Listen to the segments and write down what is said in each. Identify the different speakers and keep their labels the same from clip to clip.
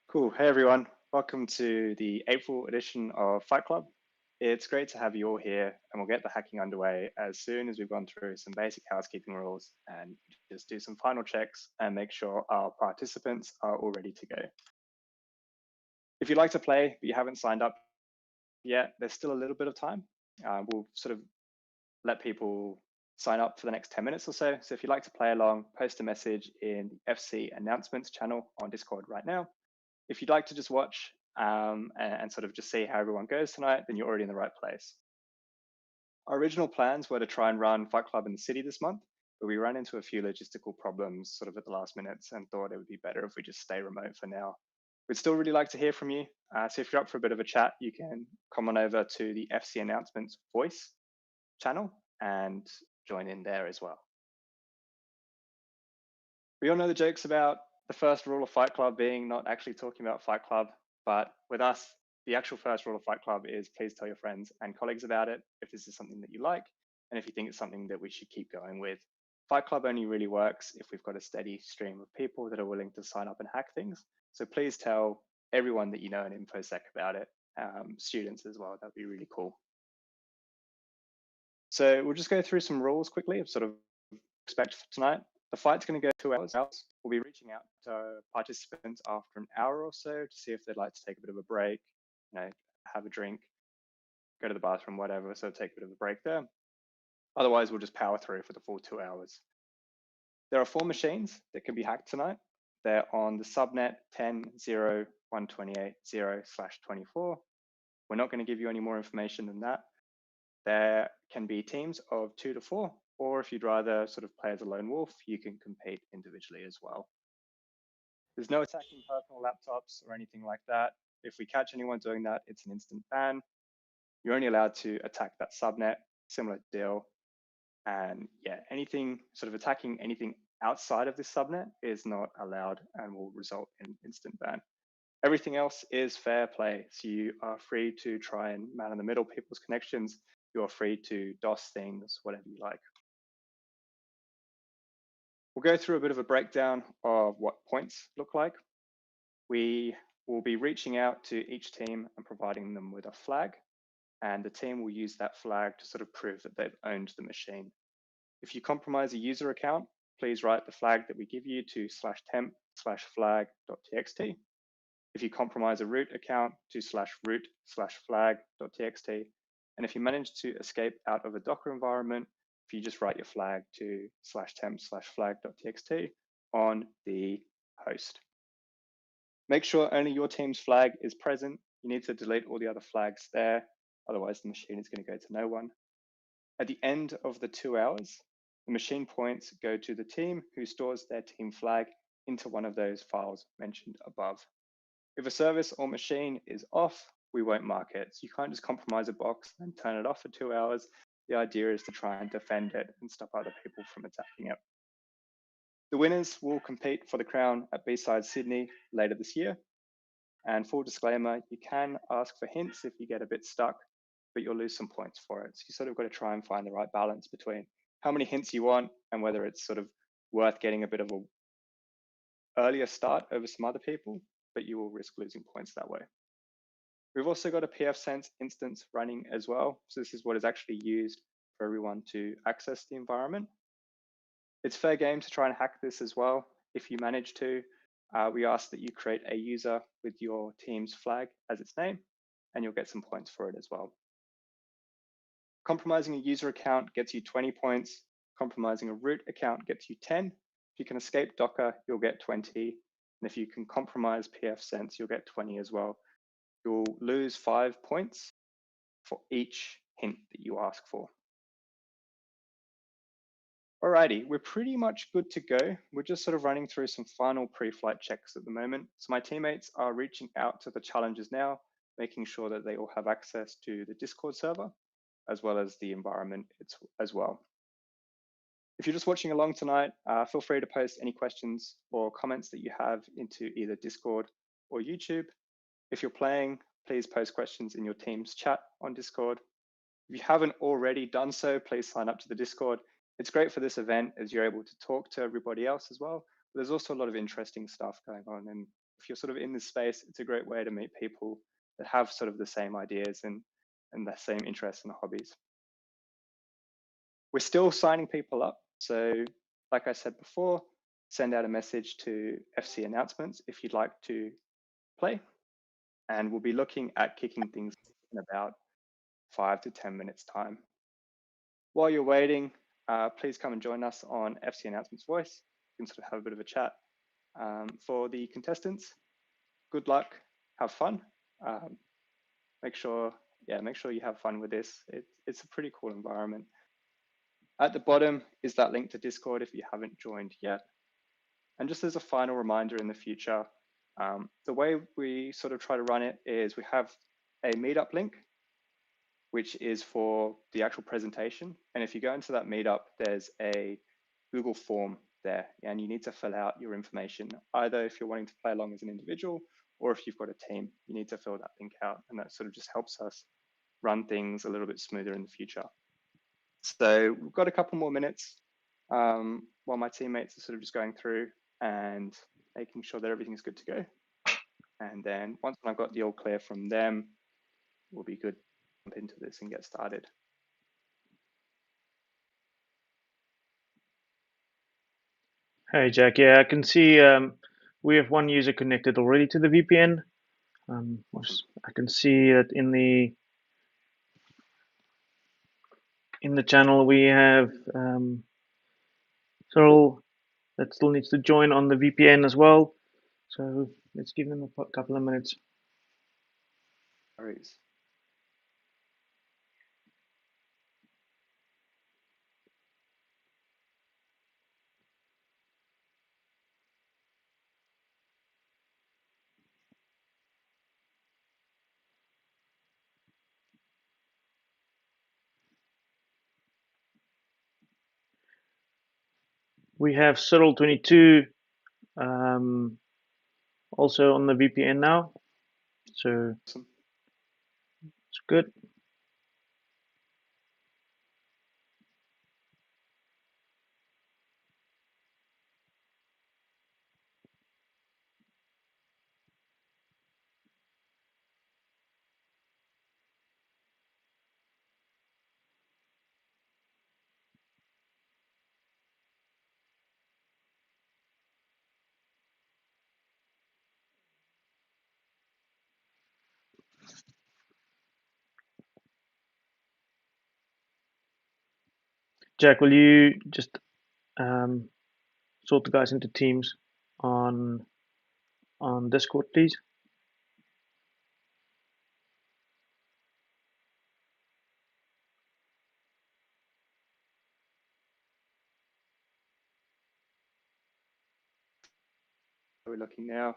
Speaker 1: Cool. Hey everyone. Welcome to the April edition of Fight Club. It's great to have you all here, and we'll get the hacking underway as soon as we've gone through some basic housekeeping rules and just do some final checks and make sure our participants are all ready to go. If you'd like to play but you haven't signed up yet, there's still a little bit of time. We'll sort of let people sign up for the next 10 minutes or so. So if you'd like to play along, post a message in the FC announcements channel on Discord right now. If you'd like to just watch and sort of just see how everyone goes tonight, then you're already in the right place. Our original plans were to try and run Fight Club in the city this month, but we ran into a few logistical problems sort of at the last minutes and thought it would be better if we just stay remote for now. We'd still really like to hear from you. So if you're up for a bit of a chat, you can come on over to the FC Announcements voice channel and join in there as well. We all know the jokes about the first rule of Fight Club being not actually talking about Fight Club, but with us, the actual first rule of Fight Club is please tell your friends and colleagues about it if this is something that you like, and if you think it's something that we should keep going with. Fight Club only really works if we've got a steady stream of people that are willing to sign up and hack things. So please tell everyone that you know in InfoSec about it, students as well. That'd be really cool. So we'll just go through some rules quickly of sort of expect for tonight. The fight's going to go 2 hours. We'll be reaching out to participants after an hour or so to see if they'd like to take a bit of a break, have a drink, go to the bathroom, whatever. So take a bit of a break there. Otherwise, we'll just power through for the full 2 hours. There are 4 machines that can be hacked tonight. They're on the subnet 10.0.128.0/24. We're not going to give you any more information than that. There can be teams of 2 to 4, or if you'd rather sort of play as a lone wolf, you can compete individually as well. There's no attacking personal laptops or anything like that. If we catch anyone doing that, it's an instant ban. You're only allowed to attack that subnet, similar deal. And yeah, anything sort of attacking anything outside of this subnet is not allowed and will result in instant ban. Everything else is fair play. So you are free to try and man in the middle people's connections. You're free to DOS things, whatever you like. We'll go through a bit of a breakdown of what points look like. We will be reaching out to each team and providing them with a flag, and the team will use that flag to sort of prove that they've owned the machine. If you compromise a user account, please write the flag that we give you to /temp/flag.txt. If you compromise a root account to /root/flag.txt, and if you manage to escape out of a Docker environment, if you just write your flag to /temp/flag.txt on the host. Make sure only your team's flag is present. You need to delete all the other flags there, otherwise the machine is going to go to no one. At the end of the 2 hours, the machine points go to the team who stores their team flag into one of those files mentioned above. If a service or machine is off, we won't mark it. So you can't just compromise a box and turn it off for 2 hours. The idea is to try and defend it and stop other people from attacking it. The winners will compete for the crown at B-Side Sydney later this year. And full disclaimer, you can ask for hints if you get a bit stuck, but you'll lose some points for it. So you sort of got to try and find the right balance between how many hints you want and whether it's sort of worth getting a bit of a earlier start over some other people, but you will risk losing points that way. We've also got a pfSense instance running as well. So this is what is actually used for everyone to access the environment. It's fair game to try and hack this as well. If you manage to, we ask that you create a user with your team's flag as its name, and you'll get some points for it as well. Compromising a user account gets you 20 points. Compromising a root account gets you 10. If you can escape Docker, you'll get 20. And if you can compromise pfSense, you'll get 20 as well. You'll lose 5 points for each hint that you ask for. Alrighty, we're pretty much good to go. We're just sort of running through some final pre-flight checks at the moment. So my teammates are reaching out to the challengers now, making sure that they all have access to the Discord server, as well as the environment as well. If you're just watching along tonight, feel free to post any questions or comments that you have into either Discord or YouTube. If you're playing, please post questions in your team's chat on Discord. If you haven't already done so, please sign up to the Discord. It's great for this event as you're able to talk to everybody else as well. But there's also a lot of interesting stuff going on, and if you're sort of in this space, it's a great way to meet people that have sort of the same ideas and the same interests and hobbies. We're still signing people up. So like I said before, send out a message to FC announcements if you'd like to play. And we'll be looking at kicking things in about 5 to 10 minutes time. While you're waiting, please come and join us on FC Announcements Voice. You can sort of have a bit of a chat. For the contestants, good luck, have fun. Make sure you have fun with this. It's a pretty cool environment. At the bottom is that link to Discord if you haven't joined yet. And just as a final reminder in the future, the way we sort of try to run it is we have a meetup link, which is for the actual presentation. And if you go into that meetup, there's a Google form there, and you need to fill out your information, either if you're wanting to play along as an individual or if you've got a team, you need to fill that link out. And that sort of just helps us run things a little bit smoother in the future. So we've got a couple more minutes while my teammates are sort of just going through and making sure that everything's good to go. And then once I've got the all clear from them, we'll be good to jump into this and get started.
Speaker 2: Hey, Jack. Yeah, I can see we have one user connected already to the VPN. I can see that in the channel we have Cyril that still needs to join on the VPN as well. So let's give them a couple of minutes.
Speaker 1: All right.
Speaker 2: We have Cyril22 also on the VPN now. So
Speaker 1: Awesome.
Speaker 2: it's good. Jack, will you just sort the guys into teams on Discord, please?
Speaker 1: Are we looking now?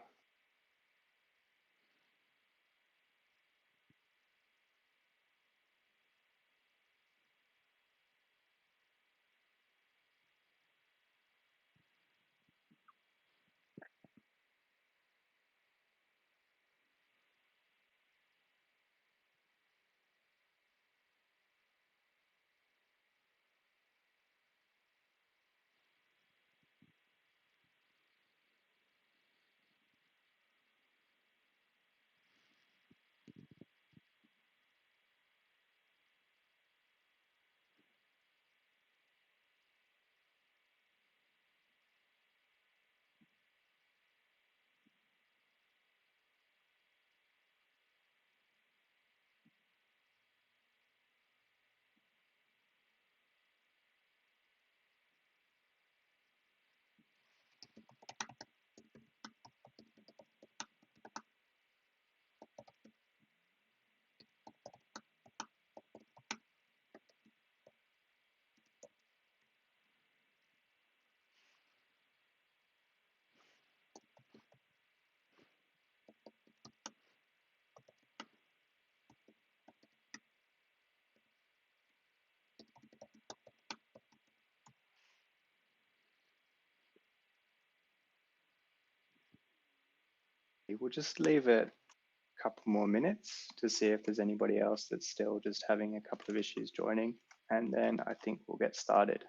Speaker 1: We'll just leave it a couple more minutes to see if there's anybody else that's still just having a couple of issues joining, and then I think we'll get started.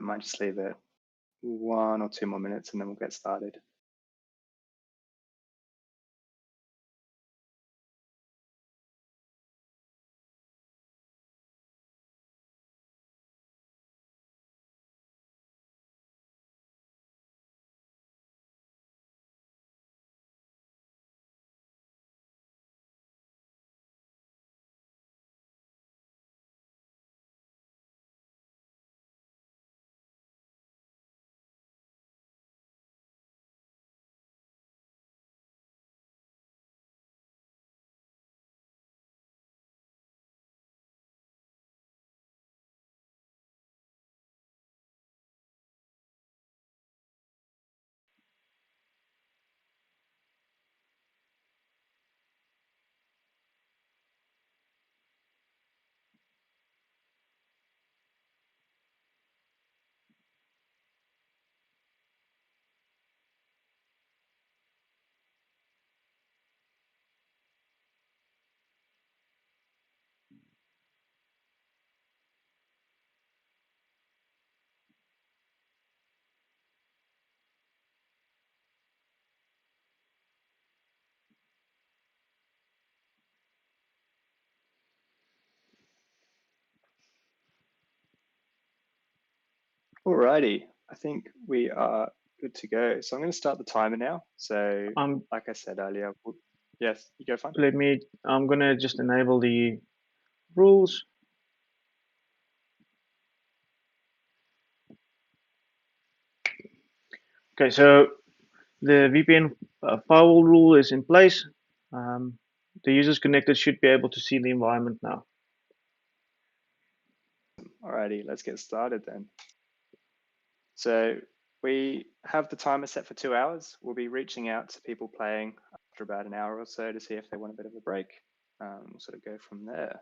Speaker 1: I might just leave it 1 or 2 more minutes and then we'll get started. Alrighty, I think we are good to go. So I'm going to start the timer now. So like I said earlier, yes, you go fine.
Speaker 2: I'm gonna just enable the rules. Okay, so the VPN firewall rule is in place. The users connected should be able to see the environment now.
Speaker 1: Alrighty, let's get started then. So we have the timer set for 2 hours. We'll be reaching out to people playing after about an hour or so to see if they want a bit of a break. We'll sort of go from there.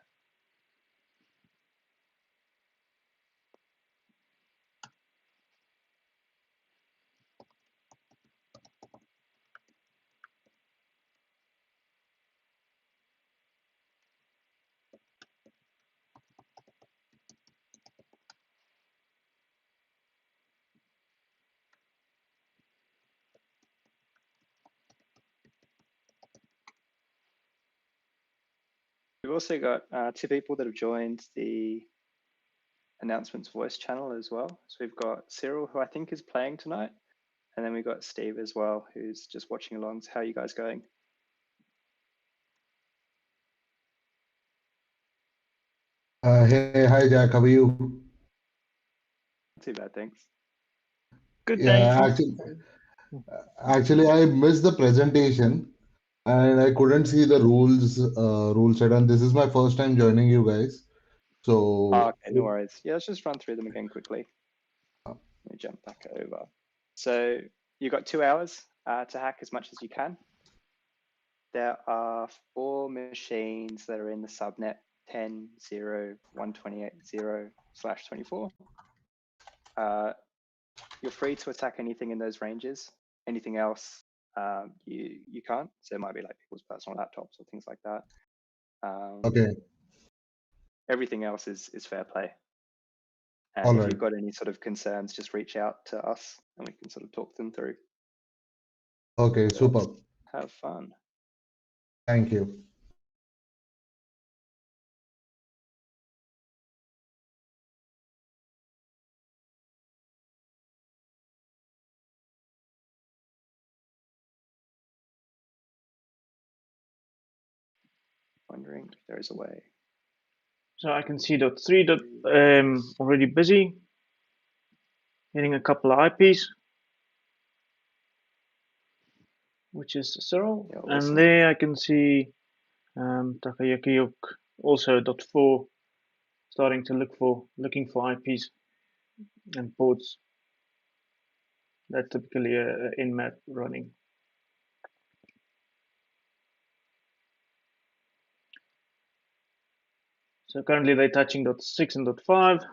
Speaker 1: We've also got 2 people that have joined the announcements voice channel as well. So we've got Cyril, who I think is playing tonight, and then we've got Steve as well, who's just watching along. So how are you guys going?
Speaker 3: Hey, hi Jack, how are you?
Speaker 1: Not too bad, thanks.
Speaker 2: Good, thank
Speaker 3: Yeah,
Speaker 2: you.
Speaker 3: actually, I missed the presentation and I couldn't see the rule set, and this is my first time joining you guys. So,
Speaker 1: Okay, no worries. Yeah, let's just run through them again quickly. Let me jump back over. So you've got 2 hours to hack as much as you can. There are 4 machines that are in the subnet 10.0.128.0/24. You're free to attack anything in those ranges. Anything else, you can't. So it might be like people's personal laptops or things like that.
Speaker 3: okay,
Speaker 1: Everything else is fair play.
Speaker 3: all
Speaker 1: And if
Speaker 3: right.
Speaker 1: you've got any sort of concerns, just reach out to us and we can sort of talk them through.
Speaker 3: Okay,
Speaker 1: Let's
Speaker 3: super.
Speaker 1: have fun.
Speaker 3: Thank you.
Speaker 1: Wondering if there is a way.
Speaker 2: So I can see .3 already busy, hitting a couple of IPs, which is Cyril,
Speaker 1: Yeah,
Speaker 2: and
Speaker 1: awesome.
Speaker 2: there I can see Takayuki also .4 starting to looking for IPs and ports that typically are in map running. So currently they're touching .6 and .5.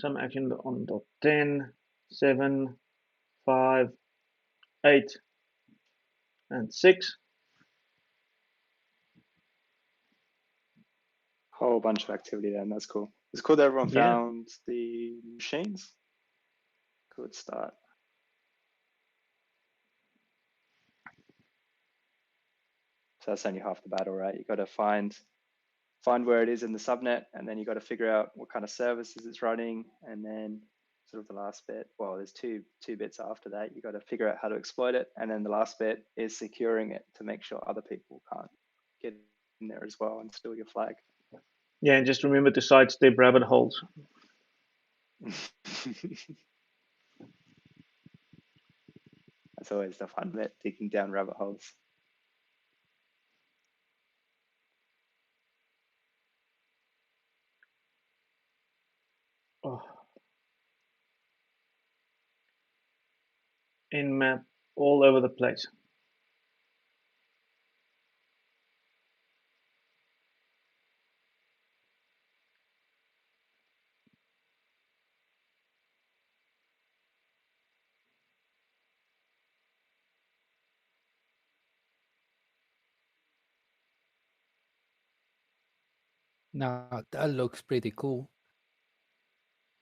Speaker 2: some action on dot 10, 7, 5, 8, and 6.
Speaker 1: Whole bunch of activity then. That's cool. It's cool that everyone
Speaker 2: Yeah.
Speaker 1: found the machines. Good start. So that's only half the battle, right? You got to find where it is in the subnet, and then you got to figure out what kind of services it's running, and then sort of the last bit. Well, there's two bits after that. You got to figure out how to exploit it, and then the last bit is securing it to make sure other people can't get in there as well and steal your flag.
Speaker 2: Yeah, and just remember to sidestep rabbit holes.
Speaker 1: That's always the fun bit, digging down rabbit holes.
Speaker 2: Oh. Nmap all over the place.
Speaker 4: Now that looks pretty cool.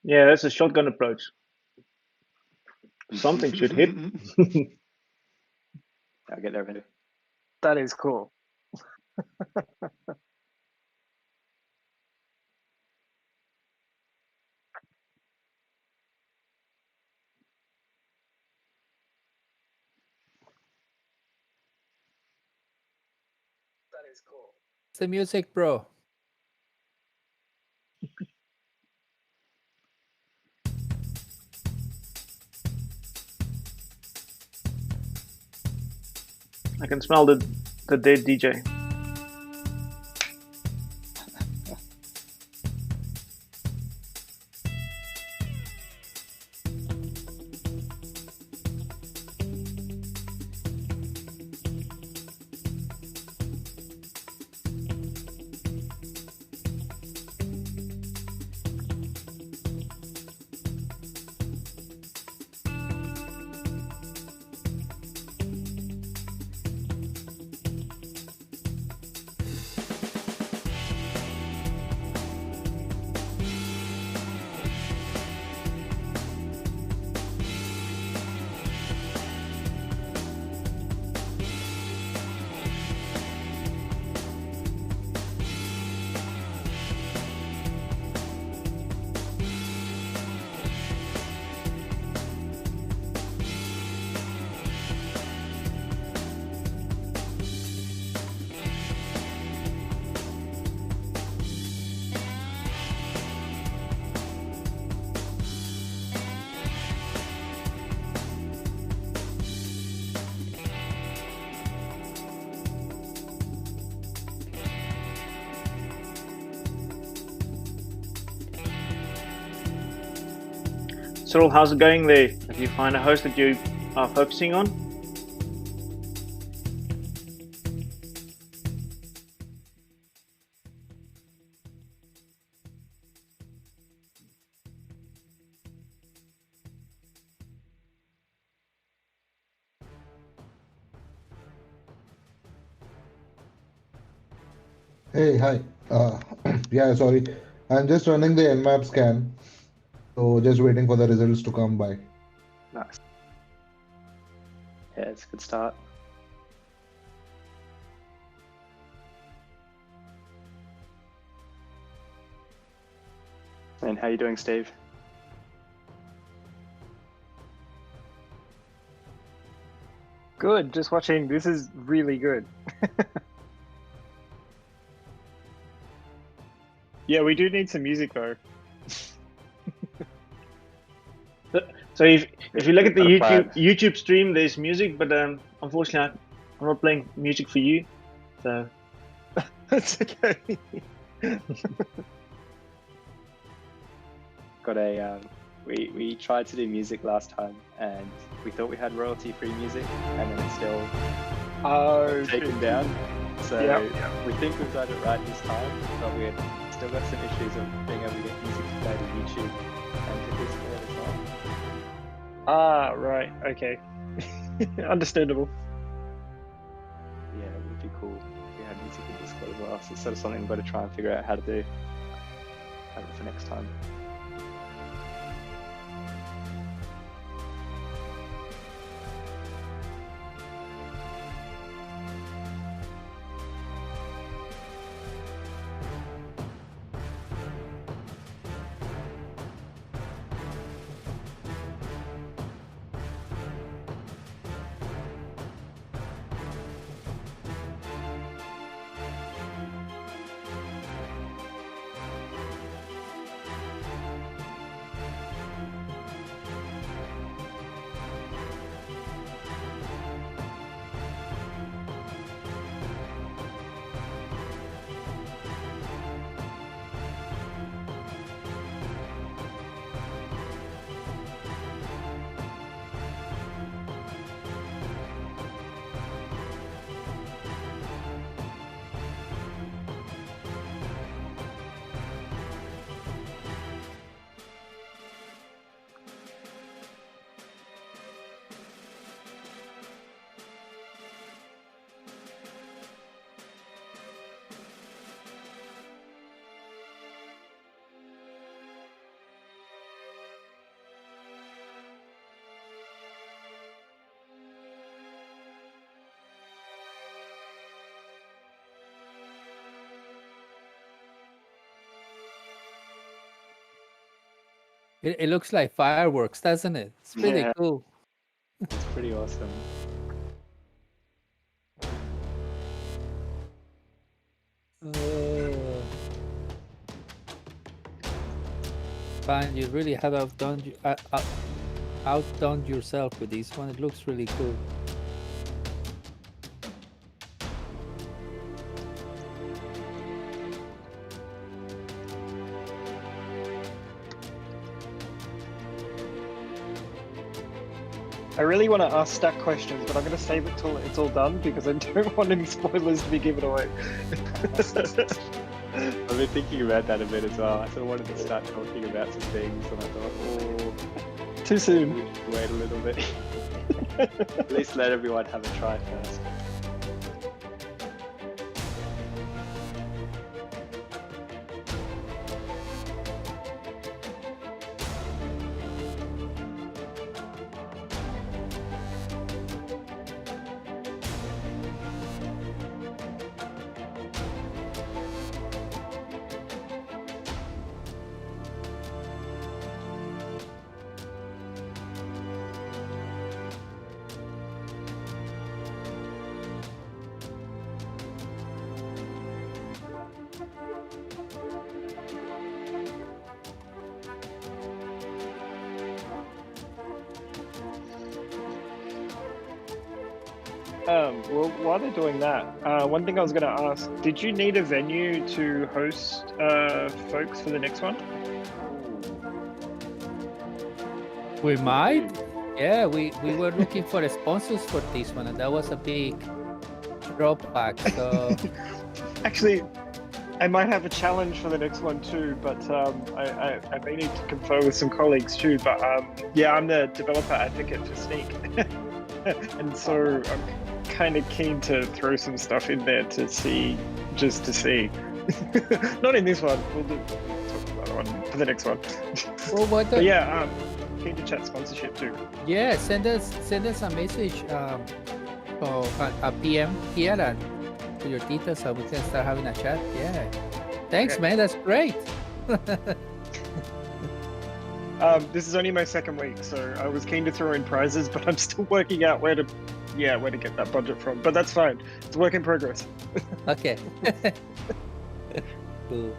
Speaker 2: Yeah, that's a shotgun approach. Something should hit.
Speaker 1: I'll get there later.
Speaker 5: That is cool. That is cool.
Speaker 4: It's the music, bro.
Speaker 2: I can smell the dead DJ. Cyril, how's it going there? Have you found a host that you are focusing on?
Speaker 3: Hey, hi. Yeah, sorry. I'm just running the Nmap scan. So just waiting for the results to come by.
Speaker 1: Nice. Yeah, it's a good start. And how you doing, Steve?
Speaker 5: Good. Just watching. This is really good. Yeah, we do need some music though.
Speaker 2: So if you look at the
Speaker 1: Got a plan.
Speaker 2: YouTube stream, there's music, but unfortunately, I'm not playing music for you. So
Speaker 5: That's okay.
Speaker 1: Got a we tried to do music last time, and we thought we had royalty-free music, and then it's still
Speaker 5: Oh,
Speaker 1: taken down. So
Speaker 5: Yep.
Speaker 1: we think we've got it right this time, but we've still got some issues of being able to get music to updated YouTube and to Discord as well.
Speaker 5: Ah, right. Okay. Understandable.
Speaker 1: Yeah, it would be cool if we had music in Discord as well. So it's sort of something we've got to try and figure out how to do for next time.
Speaker 4: It looks like fireworks, doesn't it? It's pretty
Speaker 1: Yeah.
Speaker 4: cool.
Speaker 1: It's pretty awesome.
Speaker 4: Fine, you really have outdone yourself with this one. It looks really cool.
Speaker 5: I really want to ask stack questions, but I'm going to save it till it's all done because I don't want any spoilers to be given away.
Speaker 1: I've been thinking about that a bit as well. I sort of wanted to start talking about some things, and I thought, oh,
Speaker 5: Too soon.
Speaker 1: we should wait a little bit. At least let everyone have a try first.
Speaker 5: Well, while they're doing that, one thing I was going to ask, did you need a venue to host folks for the next one?
Speaker 4: We might. Yeah, we were looking for sponsors for this one, and that was a big drawback. So
Speaker 5: Actually, I might have a challenge for the next one too, but I may need to confer with some colleagues too. But yeah, I'm the developer advocate for Sneak, and so I'm kind of keen to throw some stuff in there to see, just to see. Not in this one. We'll talk about that one for the next one.
Speaker 4: well, what
Speaker 5: But
Speaker 4: the,
Speaker 5: yeah, keen to chat sponsorship too.
Speaker 4: yeah, send us a message or a PM here and to your details so we can start having a chat. Yeah. Thanks,
Speaker 5: Okay.
Speaker 4: man. That's great.
Speaker 5: This is only my second week, so I was keen to throw in prizes, but I'm still working out where to get that budget from. But that's fine. It's a work in progress.
Speaker 4: Okay. Cool.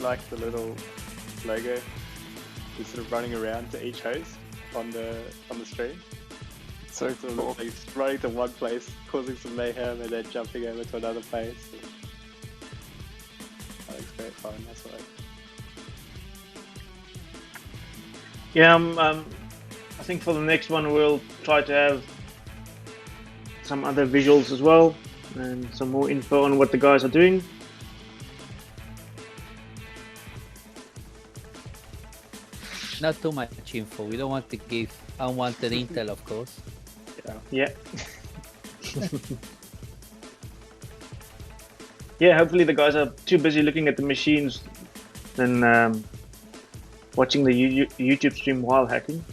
Speaker 1: like the little logo is sort of running around to each host on the stream?
Speaker 5: So
Speaker 1: Sort of
Speaker 5: cool.
Speaker 1: like running to one place, causing some mayhem, and then jumping over to another place. That looks great fun. That's what
Speaker 2: Yeah, I think for the next one we'll try to have some other visuals as well and some more info on what the guys are doing.
Speaker 4: Not too much info. We don't want to give unwanted intel, of course.
Speaker 2: Yeah. Yeah, hopefully the guys are too busy looking at the machines than watching the YouTube stream while hacking.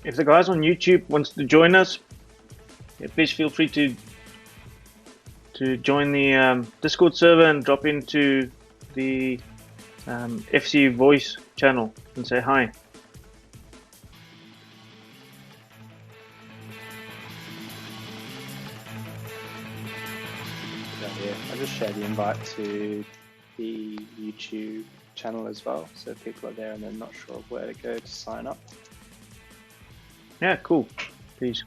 Speaker 2: If the guys on YouTube wants to join us, yeah, please feel free to join the Discord server and drop into the FC voice channel and say hi.
Speaker 1: Yeah, I just shared the invite to the YouTube channel as well, so if people are there and they're not sure of where to go to sign up.
Speaker 2: Yeah, cool. Please.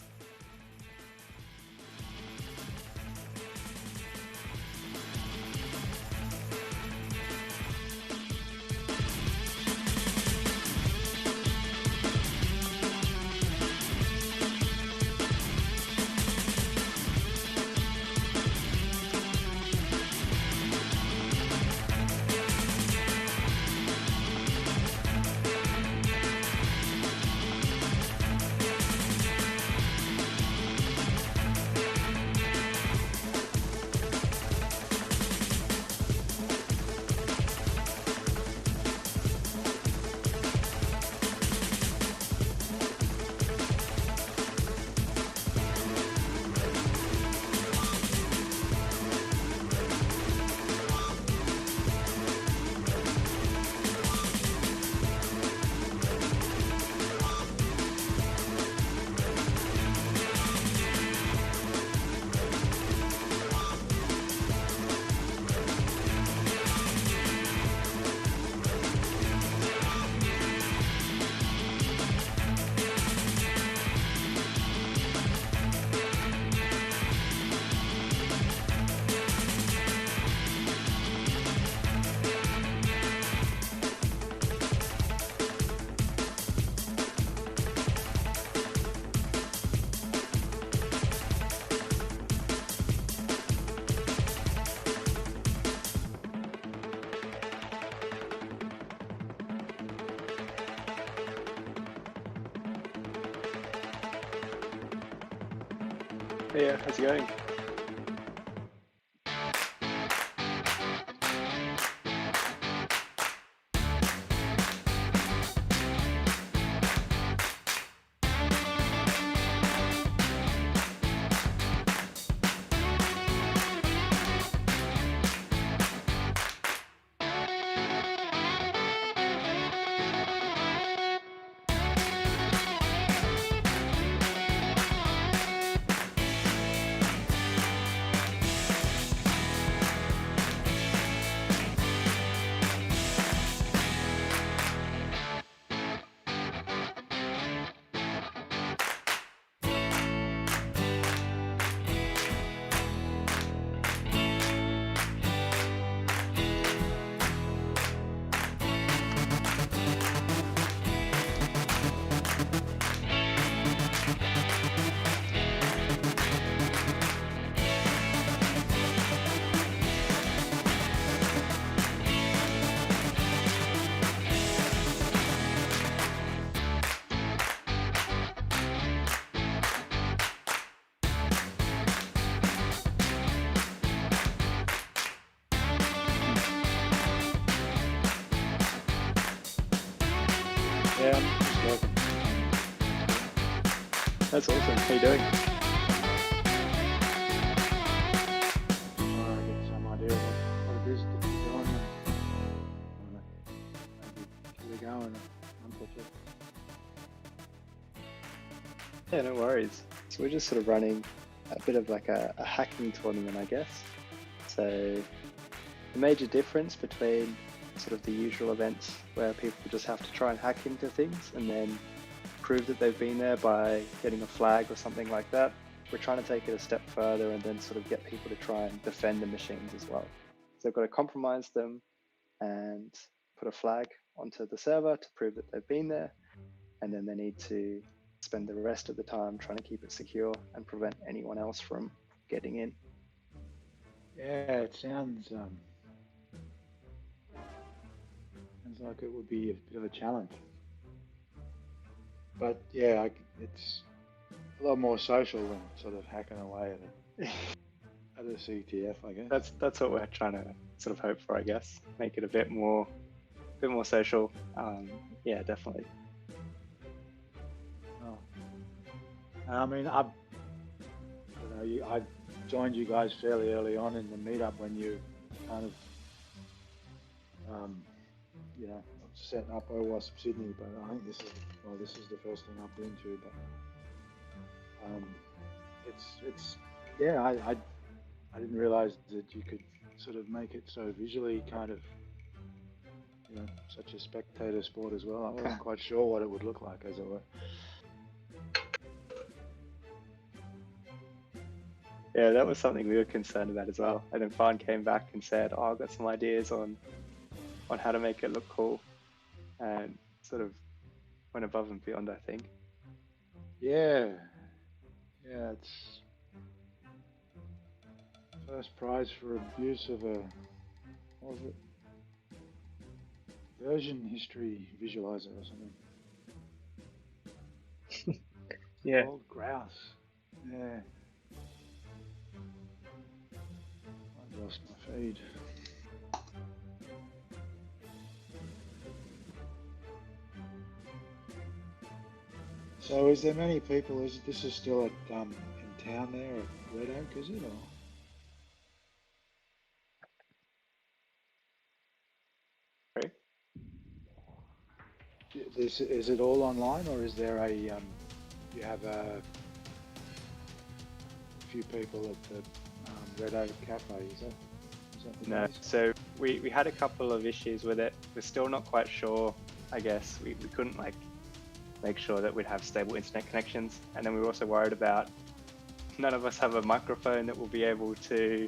Speaker 1: Hey, yeah, how's it going? Yeah, I'm just working. That's awesome. How you doing?
Speaker 6: I get some idea what it is to be doing and maybe keep it going a month or two.
Speaker 1: Yeah, no worries. So we're just sort of running a bit of like a hacking tournament, I guess. So the major difference between sort of the usual events where people just have to try and hack into things and then prove that they've been there by getting a flag or something like that, we're trying to take it a step further and then sort of get people to try and defend the machines as well. So they've got to compromise them and put a flag onto the server to prove that they've been there, and then they need to spend the rest of the time trying to keep it secure and prevent anyone else from getting in.
Speaker 6: Yeah, it sounds like it would be a bit of a challenge. But yeah, it's a lot more social than sort of hacking away at a CTF, I guess.
Speaker 1: That's what we're trying to sort of hope for, I guess. Make it a bit more social. Yeah, definitely.
Speaker 6: Oh. I mean, I joined you guys fairly early on in the meetup when you kind of, setting up OWASP Sydney. But I think this is the first thing I've been to. But I didn't realize that you could sort of make it so visually kind of, such a spectator sport as well. I wasn't quite sure what it would look like, as it were.
Speaker 1: Yeah, that was something we were concerned about as well. And then Farn came back and said, "Oh, I've got some ideas on how to make it look cool," and sort of went above and beyond, I think.
Speaker 6: Yeah, it's first prize for abuse of a, what was it? Version history visualizer or something.
Speaker 2: Yeah.
Speaker 6: Old grouse. Yeah. I lost my feed. So, is there many people? This is still at in town there at Red Oak, is it? Or?
Speaker 1: Sorry?
Speaker 6: Is it all online, or is there a you have a few people at the Red Oak Cafe? Is that the
Speaker 1: No,
Speaker 6: case?
Speaker 1: so we had a couple of issues with it. We're still not quite sure, I guess. We couldn't make sure that we'd have stable internet connections. And then we were also worried about none of us have a microphone that will be able to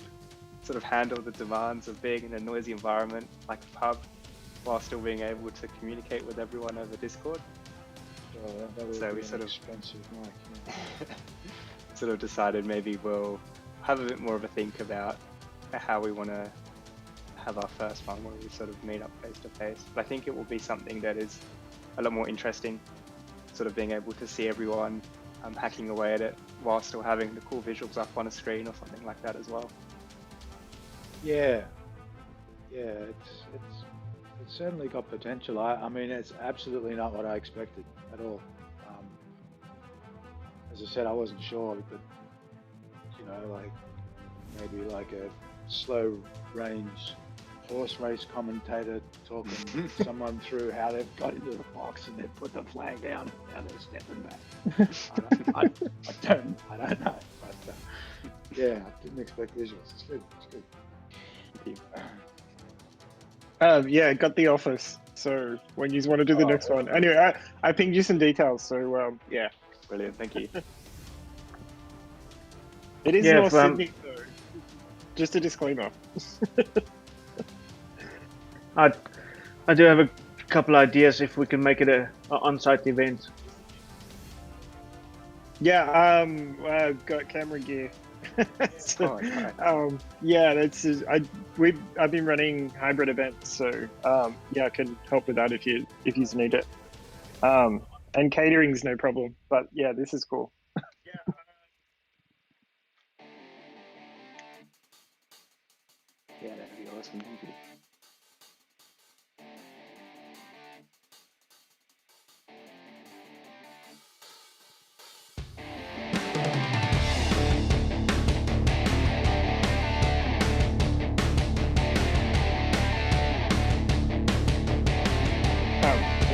Speaker 1: sort of handle the demands of being in a noisy environment like a pub while still being able to communicate with everyone over Discord.
Speaker 6: That would
Speaker 1: So
Speaker 6: be
Speaker 1: we
Speaker 6: an
Speaker 1: sort of
Speaker 6: expensive mic. Yeah.
Speaker 1: sort of decided maybe we'll have a bit more of a think about how we want to have our first one where we sort of meet up face to face. But I think it will be something that is a lot more interesting, sort of being able to see everyone hacking away at it while still having the cool visuals up on a screen or something like that as well.
Speaker 6: Yeah, it's certainly got potential. I mean, it's absolutely not what I expected at all. As I said, I wasn't sure, but like maybe like a slow range horse race commentator talking someone through how they've got into the box and they've put the flag down and now they're stepping back. I don't know, but yeah, I didn't expect visuals. It's good.
Speaker 5: Yeah, got the office. So when you want to do the next one, anyway, I pinged you some details. So yeah,
Speaker 1: Brilliant, thank you.
Speaker 5: it is
Speaker 2: Yeah,
Speaker 5: North Sydney though. Just a disclaimer.
Speaker 2: I do have a couple ideas if we can make it a on-site event.
Speaker 5: Yeah, I've got camera gear. So, yeah, I've been running hybrid events, so yeah, I can help with that if you need it. And catering's no problem, but yeah, this is cool.
Speaker 1: Yeah, that'd be awesome, thank you.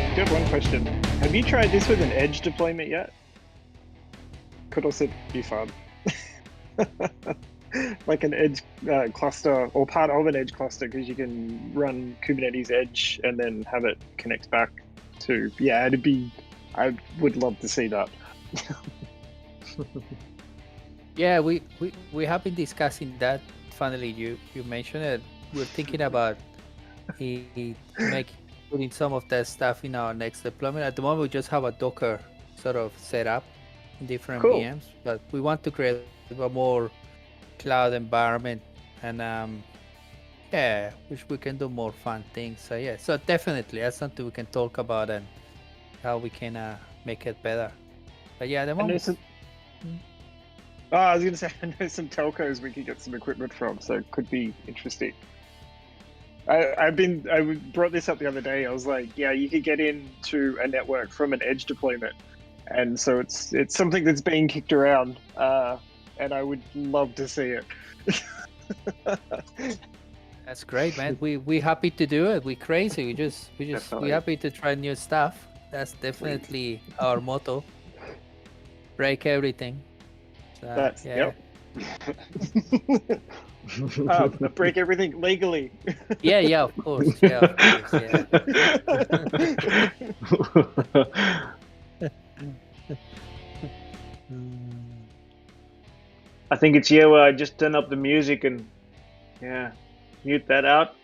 Speaker 5: I have one question. Have you tried this with an edge deployment yet? Could also be fun. Like an edge cluster or part of an edge cluster, because you can run Kubernetes edge and then have it connect back to, yeah, I would love to see that.
Speaker 4: Yeah, we have been discussing that. Finally, you mentioned it. We're thinking about putting some of that stuff in our next deployment. At the moment, we just have a Docker sort of set up in different
Speaker 5: Cool.
Speaker 4: VMs, but we want to create a more cloud environment, and yeah, which we can do more fun things. So yeah, so definitely that's something we can talk about and how we can make it better. But yeah, at the moment.
Speaker 5: I was going to say, I know some telcos we could get some equipment from, so it could be interesting. I brought this up the other day. I was like, yeah, you could get into a network from an edge deployment, and so it's something that's being kicked around. and I would love to see it.
Speaker 4: That's great, man. We happy to do it. We crazy. We
Speaker 1: Definitely.
Speaker 4: happy to try new stuff. That's definitely our motto. Break everything. So,
Speaker 5: That's
Speaker 4: yeah.
Speaker 5: Break everything legally.
Speaker 4: Yeah, of course. Yeah, of course. Yeah.
Speaker 2: I think it's here where I just turn up the music and mute that out.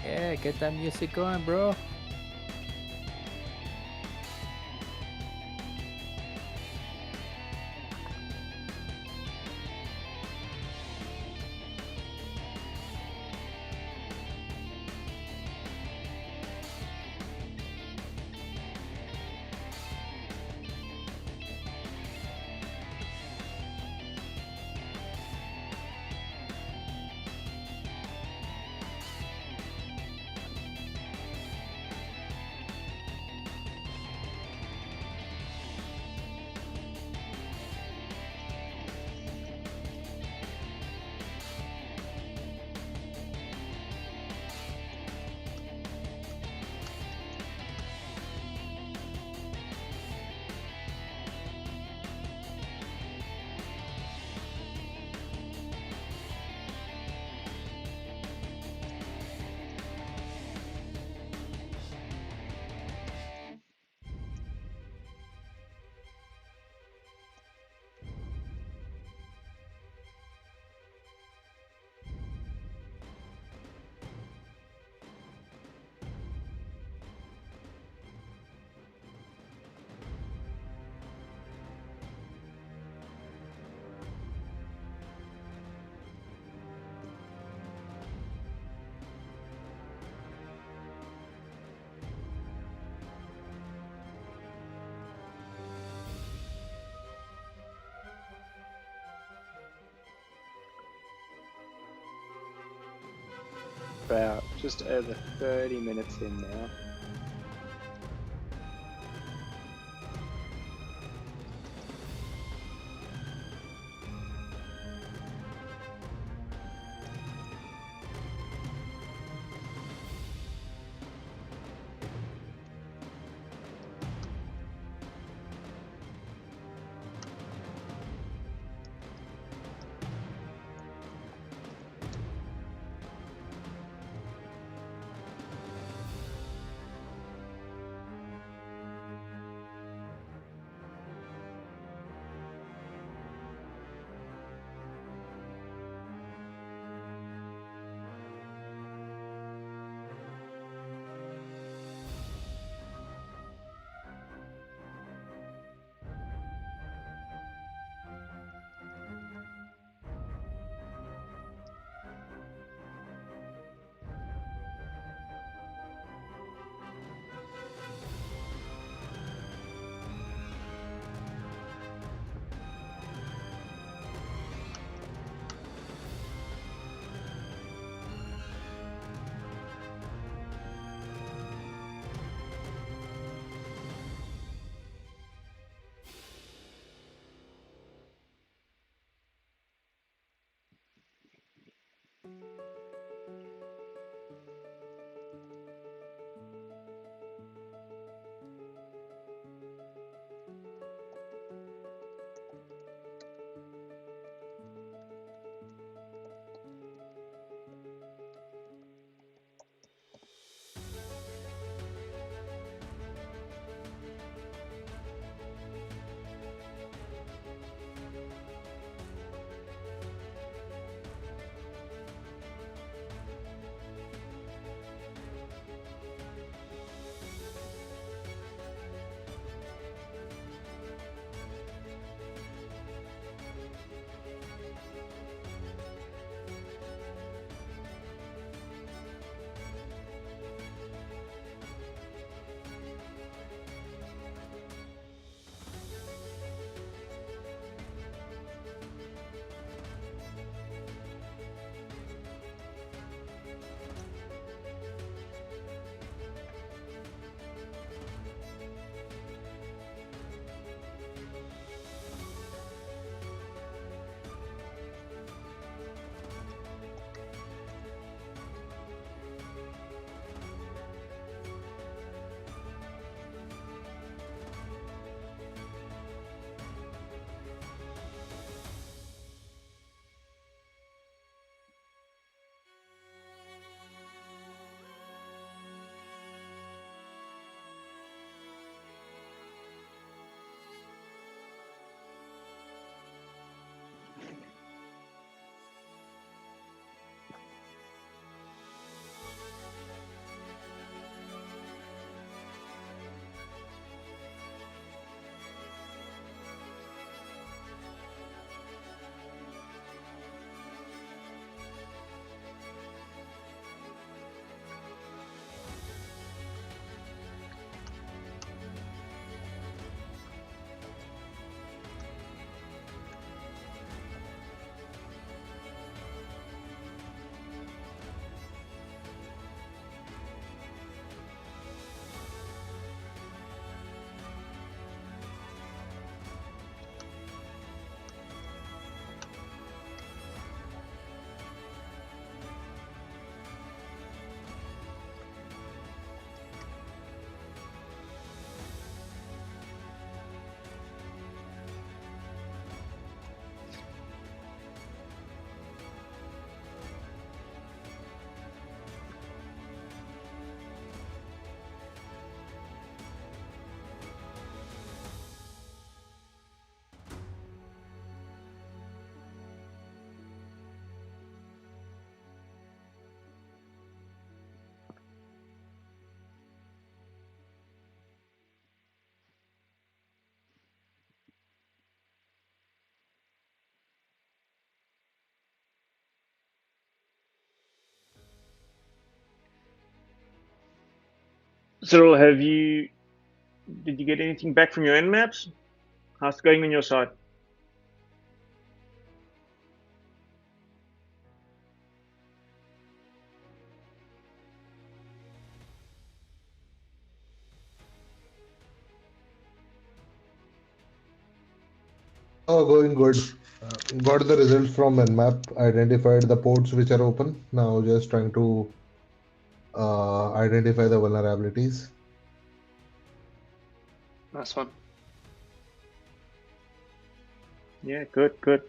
Speaker 4: Yeah, get that music going, bro.
Speaker 1: About just over 30 minutes in now.
Speaker 2: Cyril, did you get anything back from your end maps? How's it going on your side?
Speaker 3: Oh, going good. Got the results from Nmap, identified the ports which are open. Now just trying to identify the vulnerabilities.
Speaker 1: Nice one.
Speaker 2: Yeah, good, good.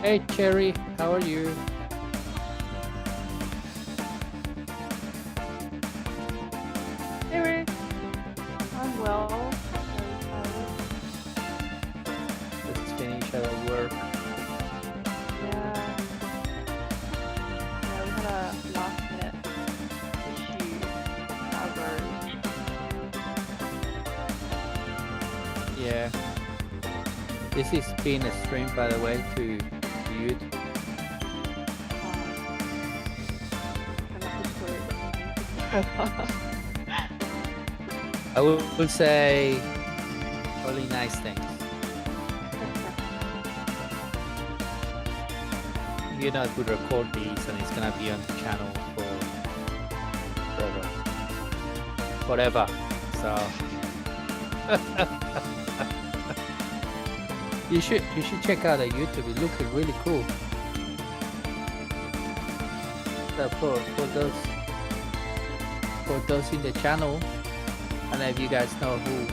Speaker 4: Hey, Cherry, how are you?
Speaker 7: Hey, Rick. I'm well.
Speaker 4: Let's finish our work.
Speaker 7: Yeah. Yeah, we had a last minute issue with our road.
Speaker 4: Yeah. This is being streamed, by the way, to YouTube. I will say only nice things. You know, we record these and it's gonna be on the channel forever. So you should check out our YouTube. It looks really cool. So for those in the channel, I don't know if you guys know who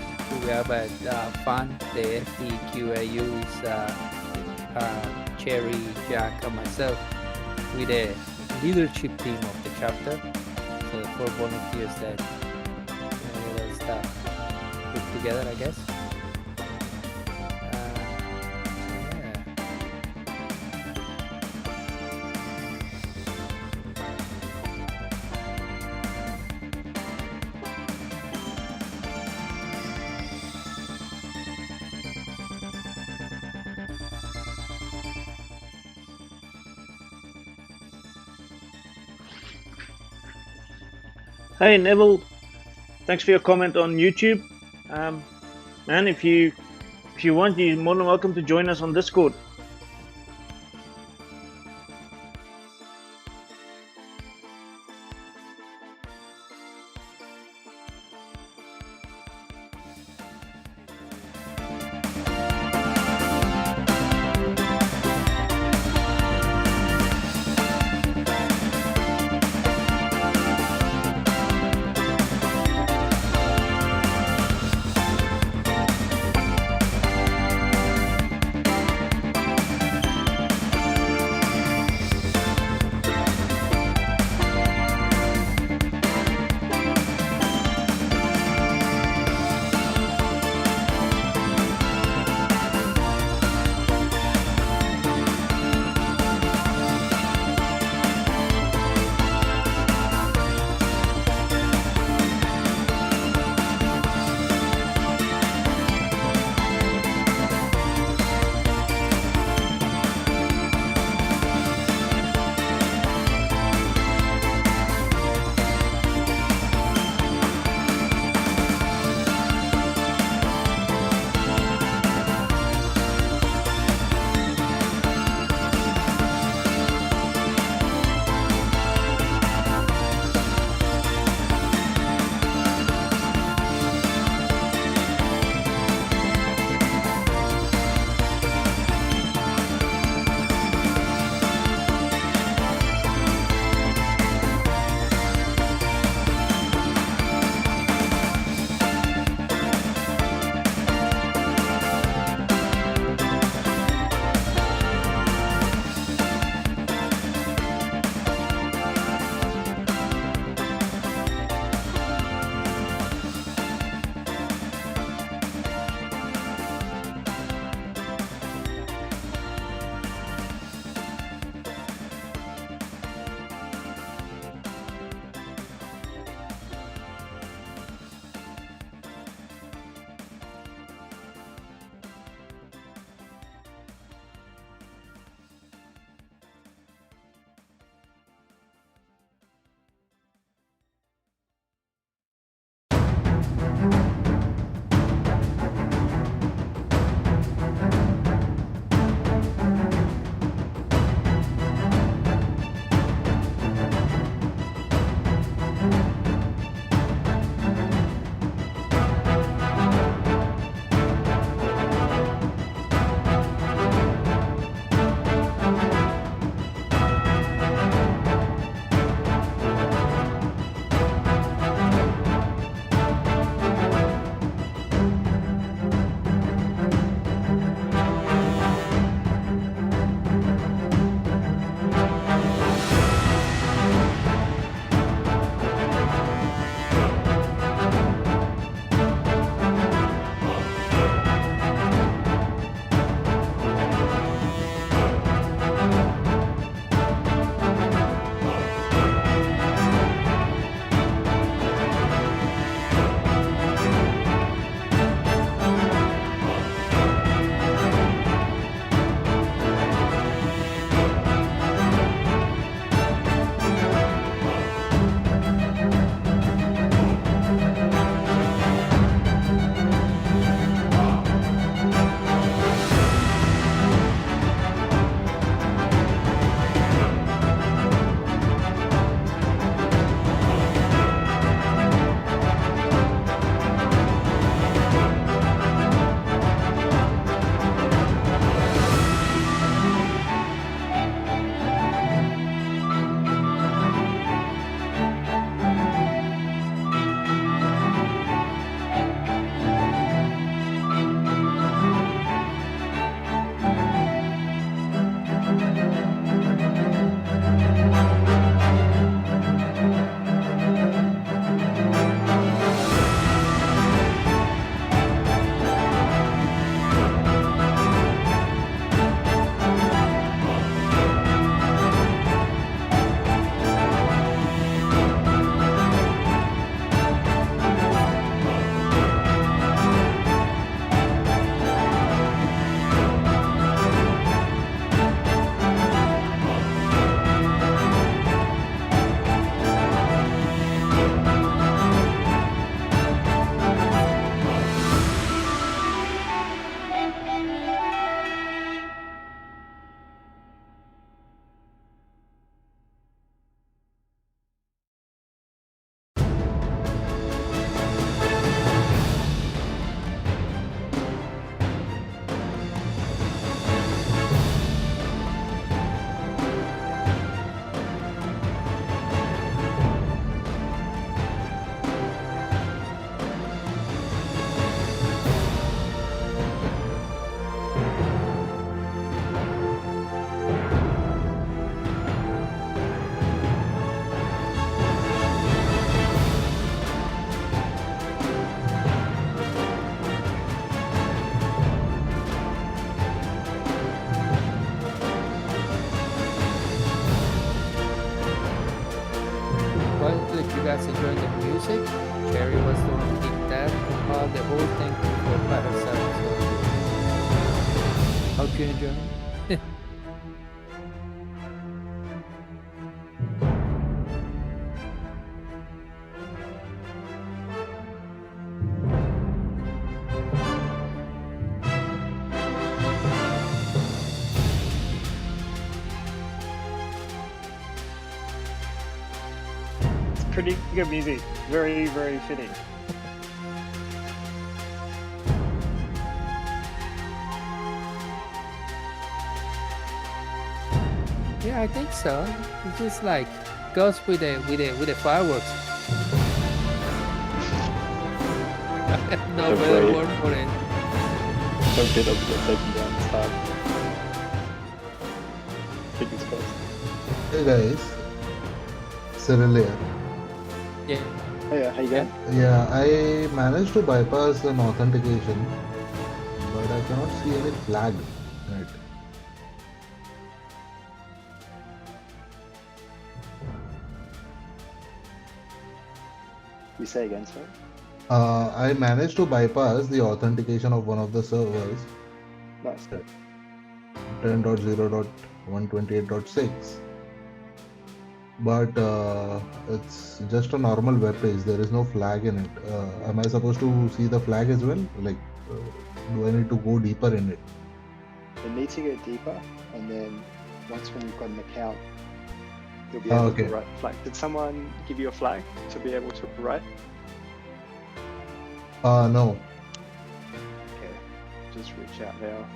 Speaker 4: we are, but Fan, the FDQAU is Cherry, Jack, and myself. We're the leadership team of the chapter. So the 4 volunteers that get us stuff put together, I guess.
Speaker 2: Hey Neville, thanks for your comment on YouTube. Man, if you want, you're more than welcome to join us on Discord.
Speaker 4: install the whole thing by herself. So hope you enjoy.
Speaker 5: It's pretty good music. Very, very fitting.
Speaker 4: Yeah, I think so. It just like goes with the fireworks. No better
Speaker 1: Hopefully.
Speaker 4: word for it.
Speaker 1: Hopefully it doesn't get taken down this time. Fingers crossed.
Speaker 3: Hey guys, Cyril here.
Speaker 4: Yeah.
Speaker 1: Hey, how you going?
Speaker 3: Yeah, I managed to bypass an authentication, but I cannot see any flag in it.
Speaker 1: You say again, sorry?
Speaker 3: I managed to bypass the authentication of one of the servers,
Speaker 1: Nice.
Speaker 3: 10.0.128.6, but it's just a normal web page. There is no flag in it. Am I supposed to see the flag as well? Like, do I need to go deeper in it?
Speaker 1: You need to go deeper, and then once when you've got an account, you'll be
Speaker 3: Oh,
Speaker 1: able
Speaker 3: okay.
Speaker 1: to write flag. Did someone give you a flag to be able to write?
Speaker 3: No.
Speaker 1: Okay, just reach out now.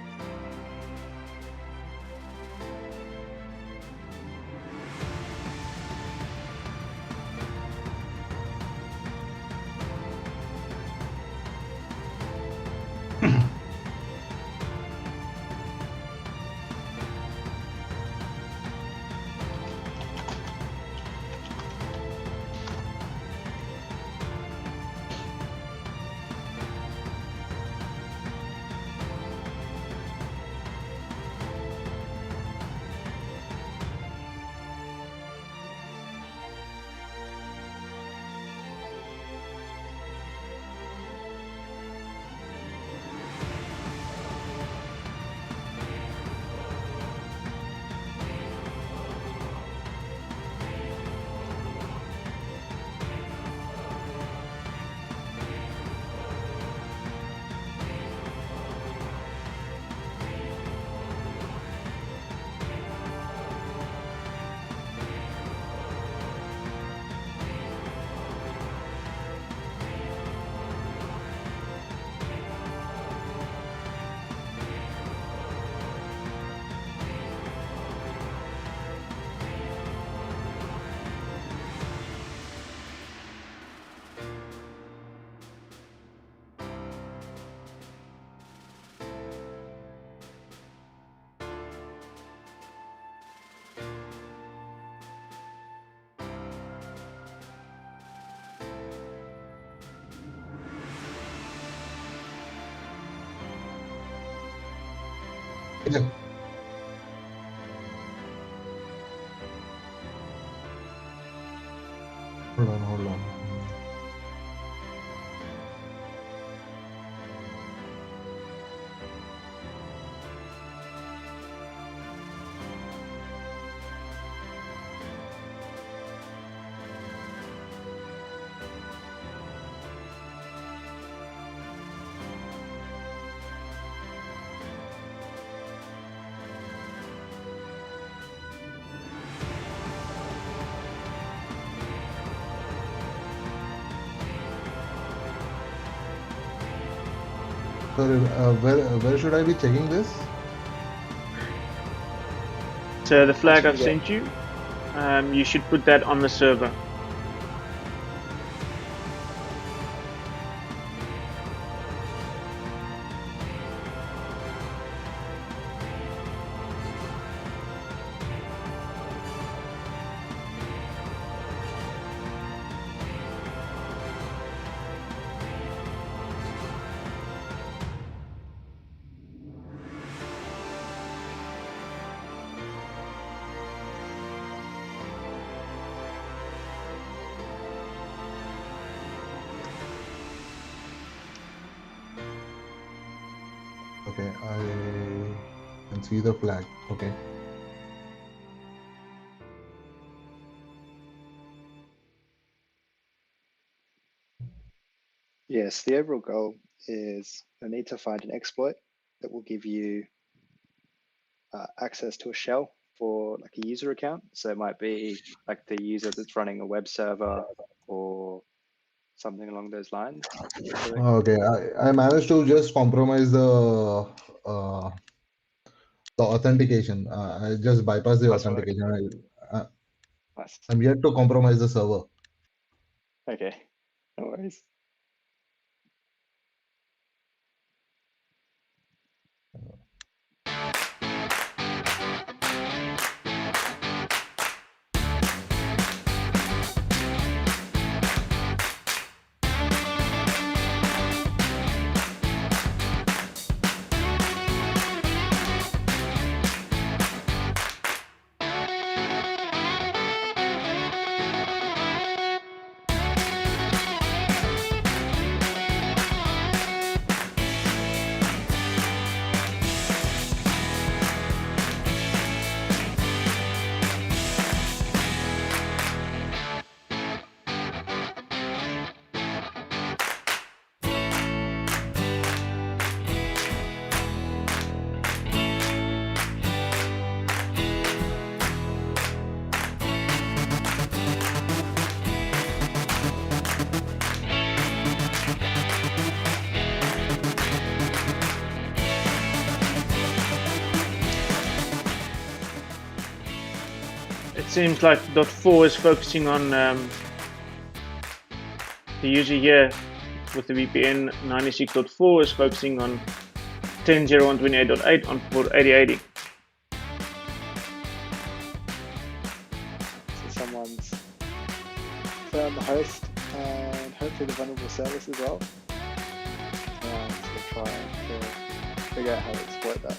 Speaker 3: Yeah. Hold on. Sorry, where should I be checking this?
Speaker 2: So the flag
Speaker 1: should
Speaker 2: I've
Speaker 1: you
Speaker 2: sent you, you should put that on the server.
Speaker 3: Okay, I can see the flag. Okay.
Speaker 1: Yes, the overall goal is I need to find an exploit that will give you access to a shell for like a user account. So it might be like the user that's running a web server or something along those lines. So
Speaker 3: Okay, I managed to just compromise uh, the authentication. I just bypass the
Speaker 1: nice work.
Speaker 3: authentication.
Speaker 1: Nice.
Speaker 3: I'm yet to compromise the server.
Speaker 1: Okay, no worries.
Speaker 2: It seems like .4 is focusing on the user here with the VPN 96.4 is focusing on 10.0.128.8 on port 8080.
Speaker 1: So someone's found the host and hopefully the vulnerable service as well. And so trying to figure out how to exploit that.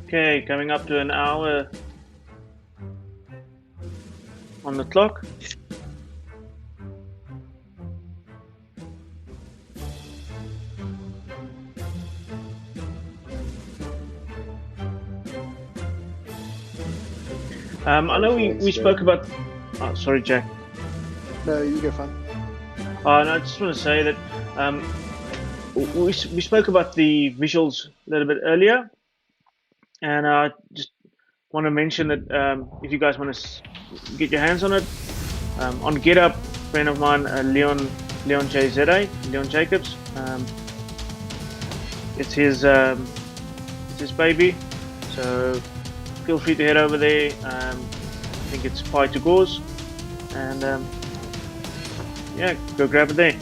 Speaker 2: Okay, coming up to an hour on the clock. I know we spoke about. Oh, sorry, Jack.
Speaker 1: No, you go fine.
Speaker 2: No, I just want to say that we spoke about the visuals a little bit earlier, and I just want to mention that if you guys want to get your hands on it, on GitHub, a friend of mine, Leon Jacobs, it's his baby. So feel free to head over there. I think it's Pie to Gauze, and yeah, go grab it there.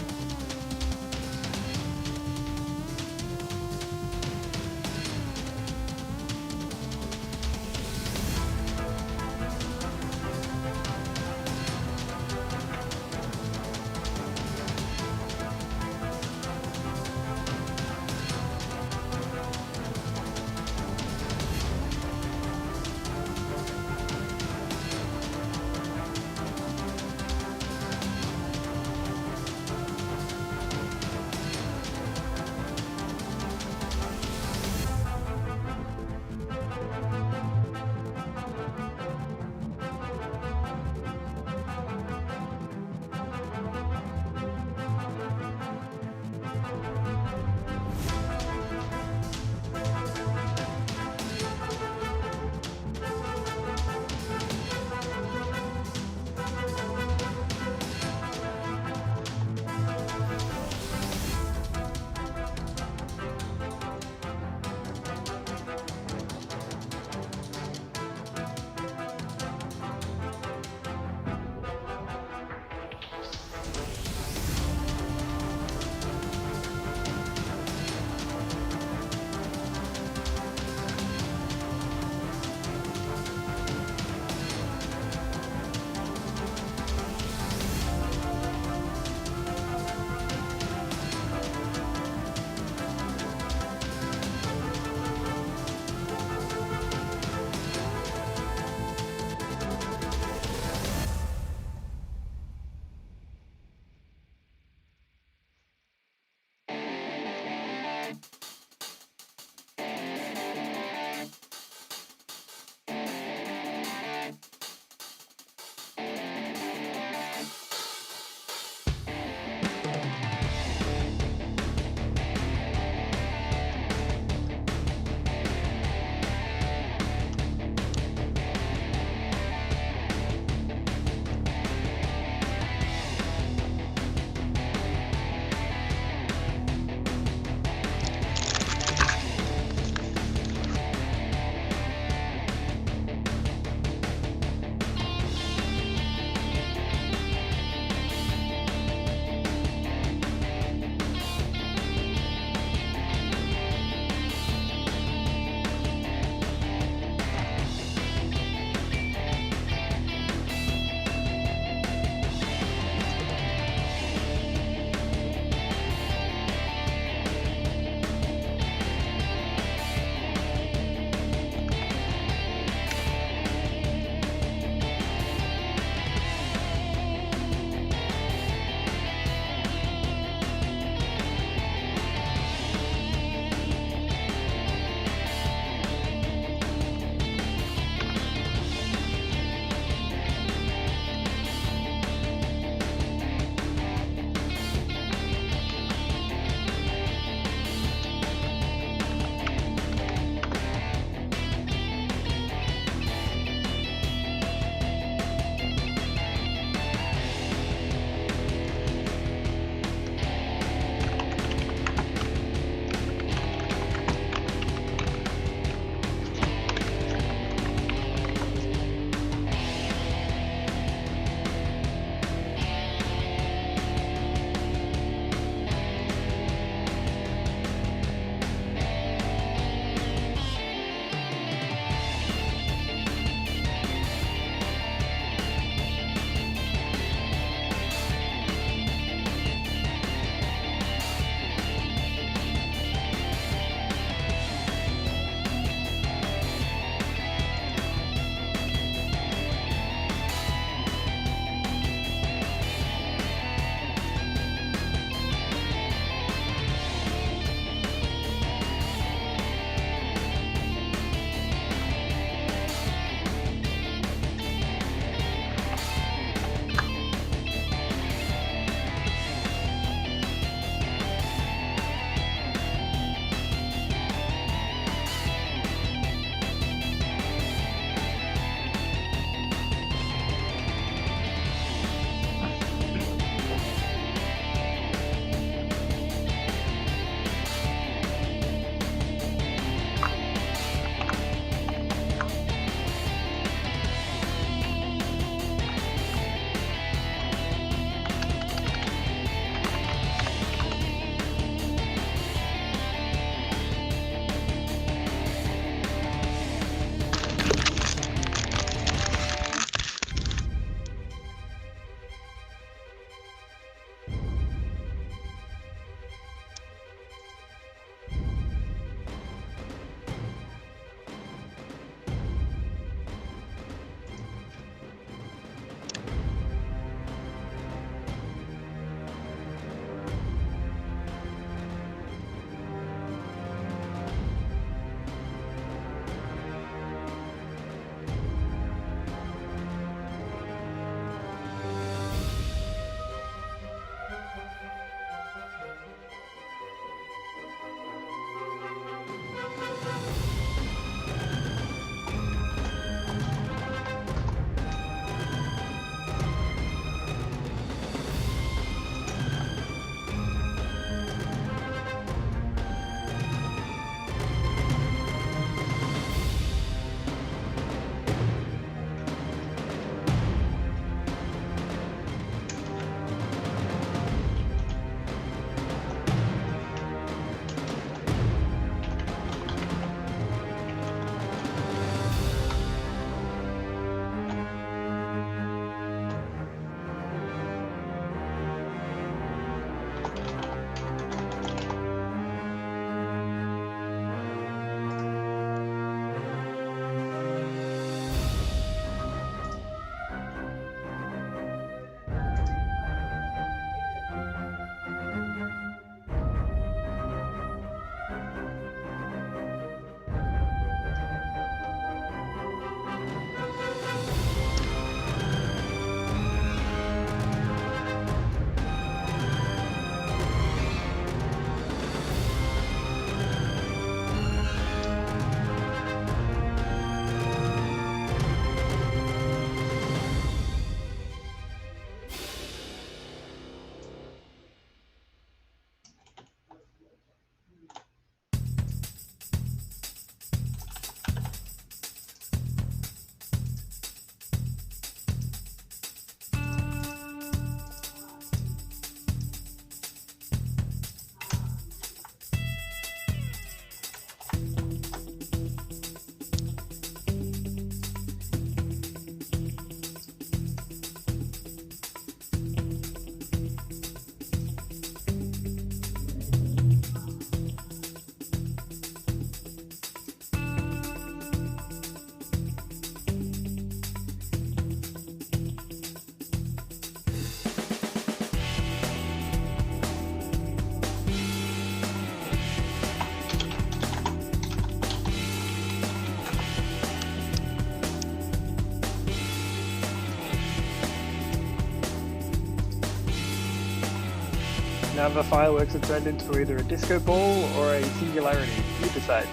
Speaker 5: Now the fireworks are turned into either a disco ball or a singularity. You decide.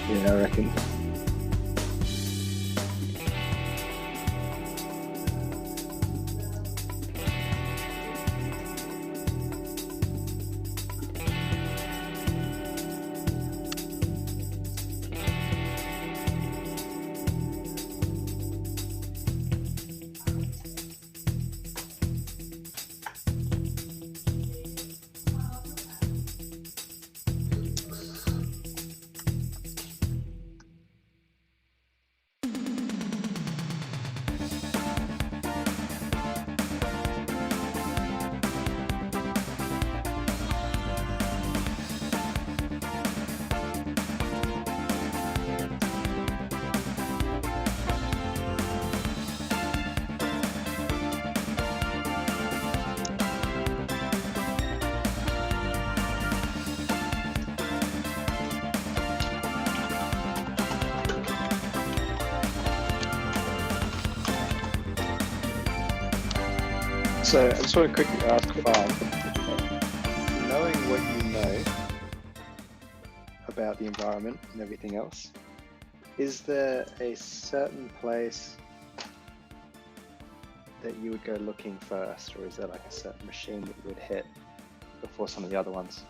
Speaker 1: Yeah, I reckon. So I just want to quickly ask Five, knowing what you know about the environment and everything else, is there a certain place that you would go looking first, or is there like a certain machine that you would hit before some of the other ones?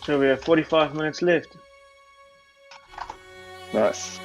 Speaker 2: So we have 45 minutes left.
Speaker 1: Nice.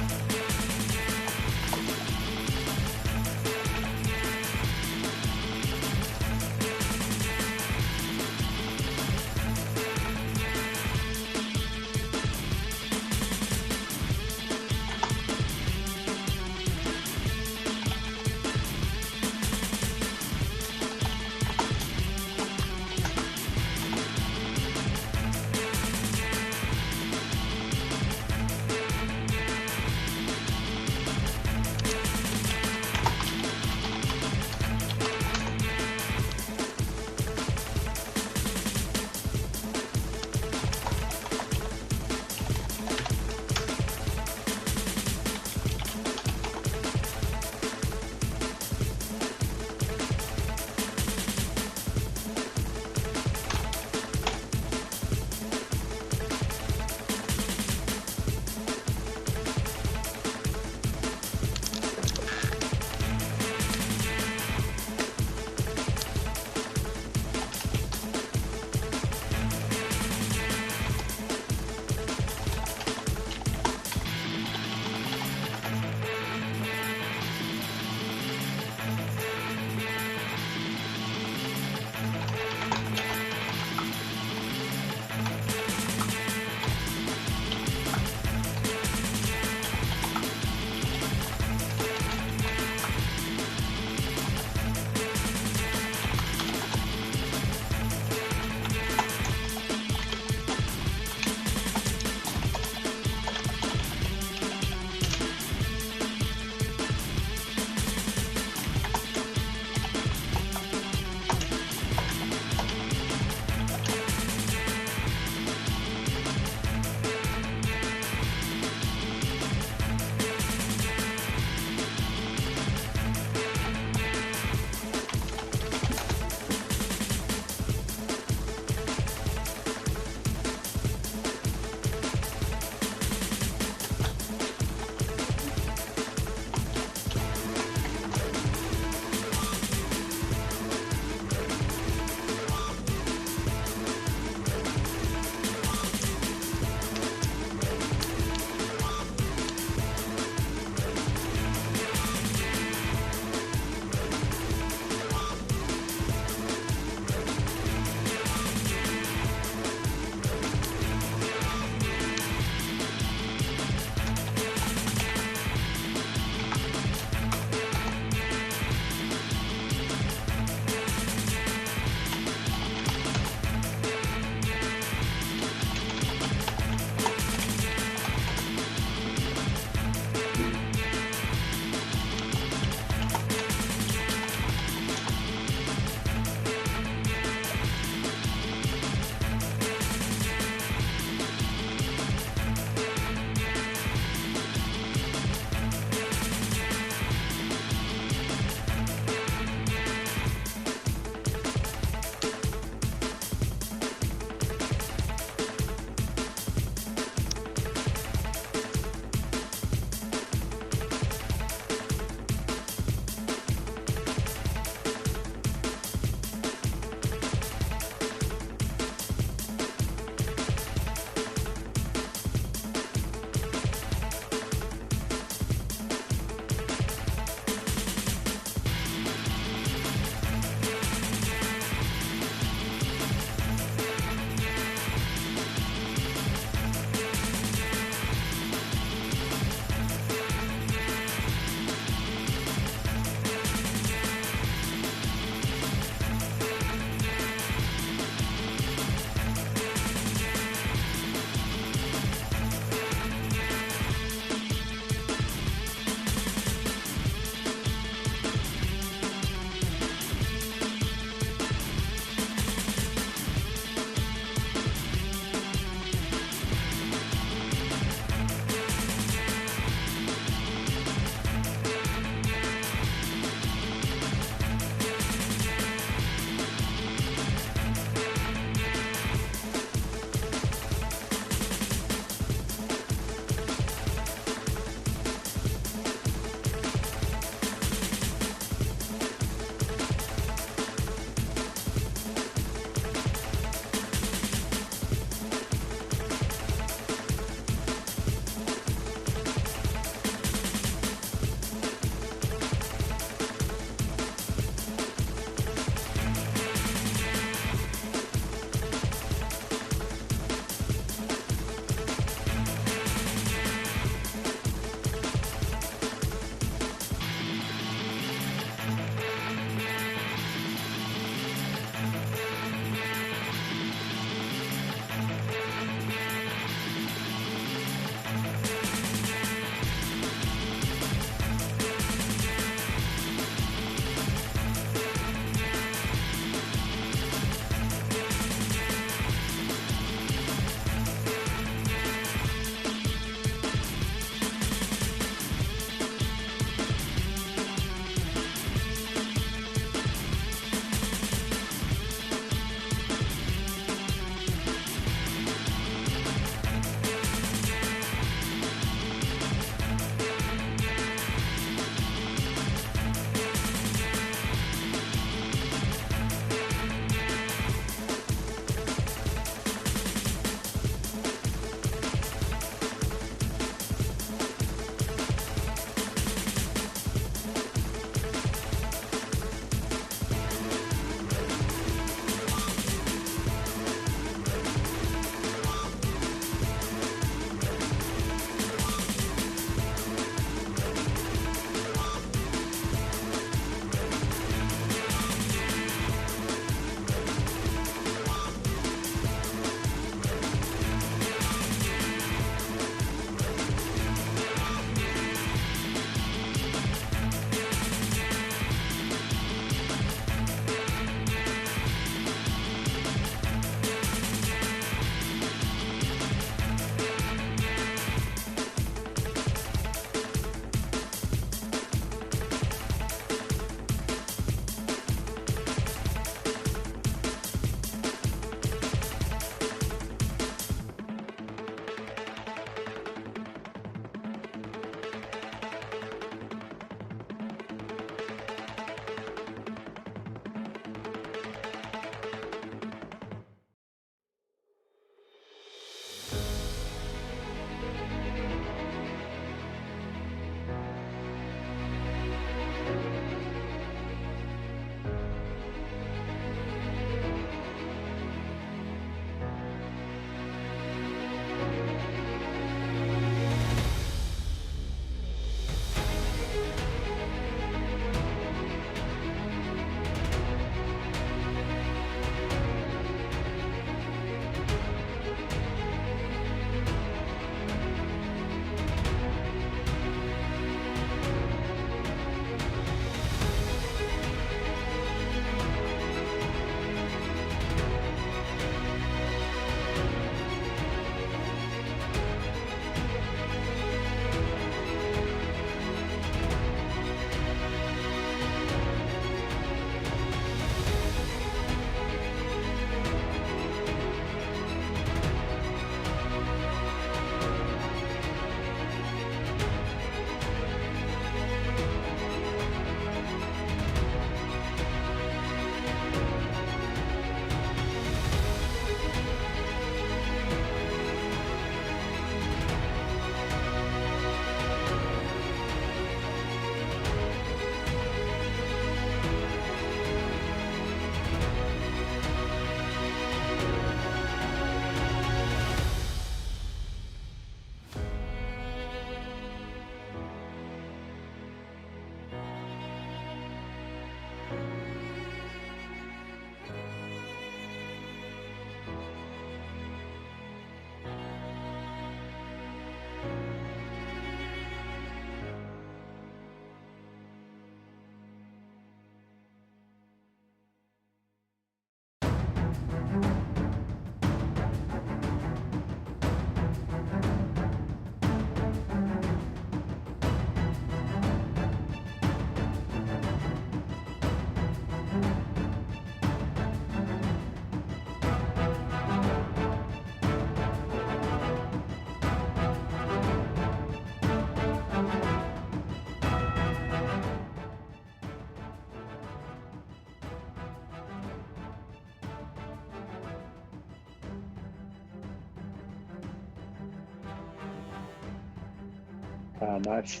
Speaker 1: Nice.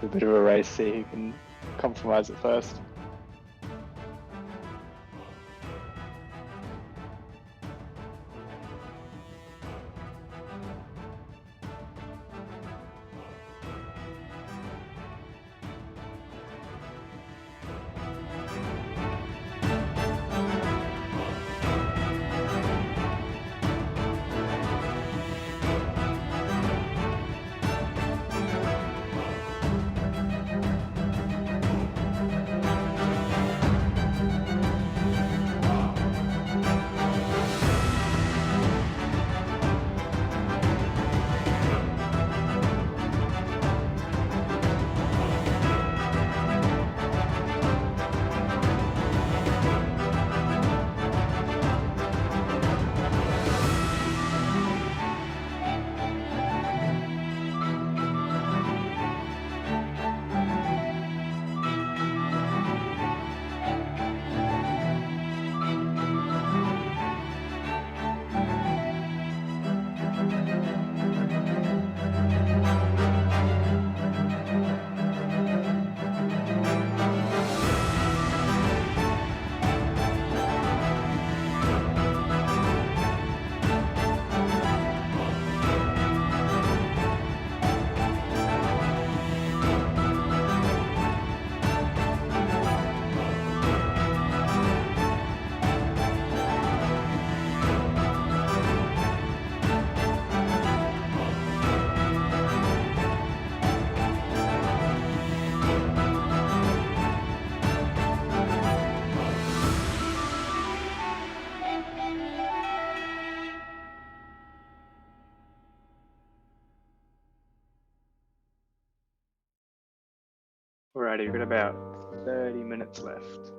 Speaker 1: A bit of a race, see who can compromise it first. Alrighty, we've got about 30 minutes left.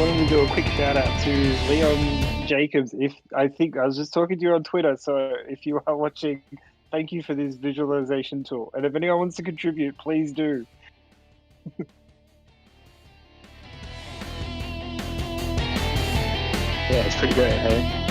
Speaker 5: wanted to do a quick shout out to Leon Jacobs. If I think I was just talking to you on Twitter, so if you are watching, thank you for this visualization tool. And if anyone wants to contribute, please do.
Speaker 1: Yeah, it's pretty great, hey?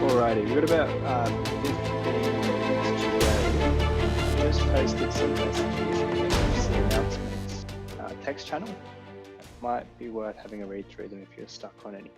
Speaker 1: Alrighty, we've got about 15 minutes to go. Just posted some messages in the FC announcements text channel. It might be worth having a read through them if you're stuck on anything.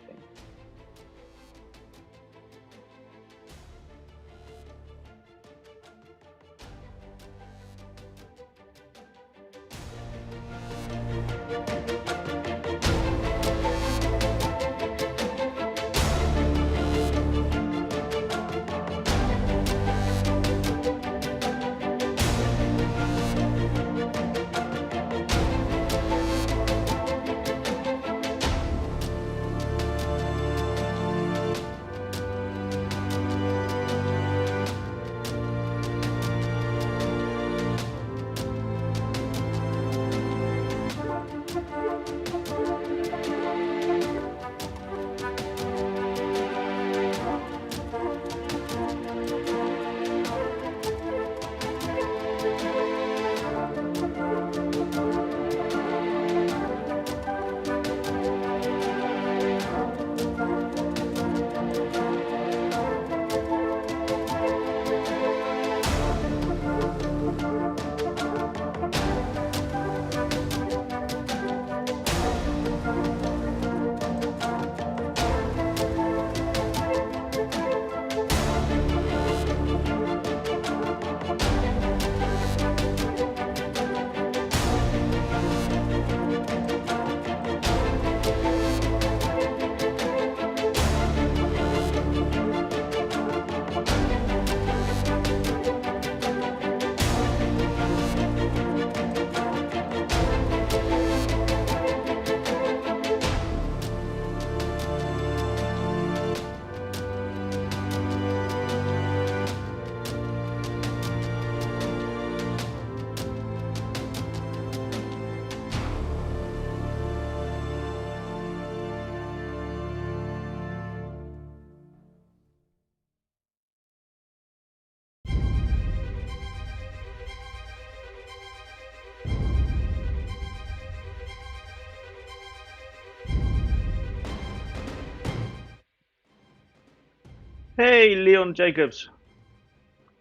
Speaker 2: Hey, Leon Jacobs.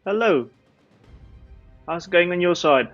Speaker 2: Hello. How's it going on your side?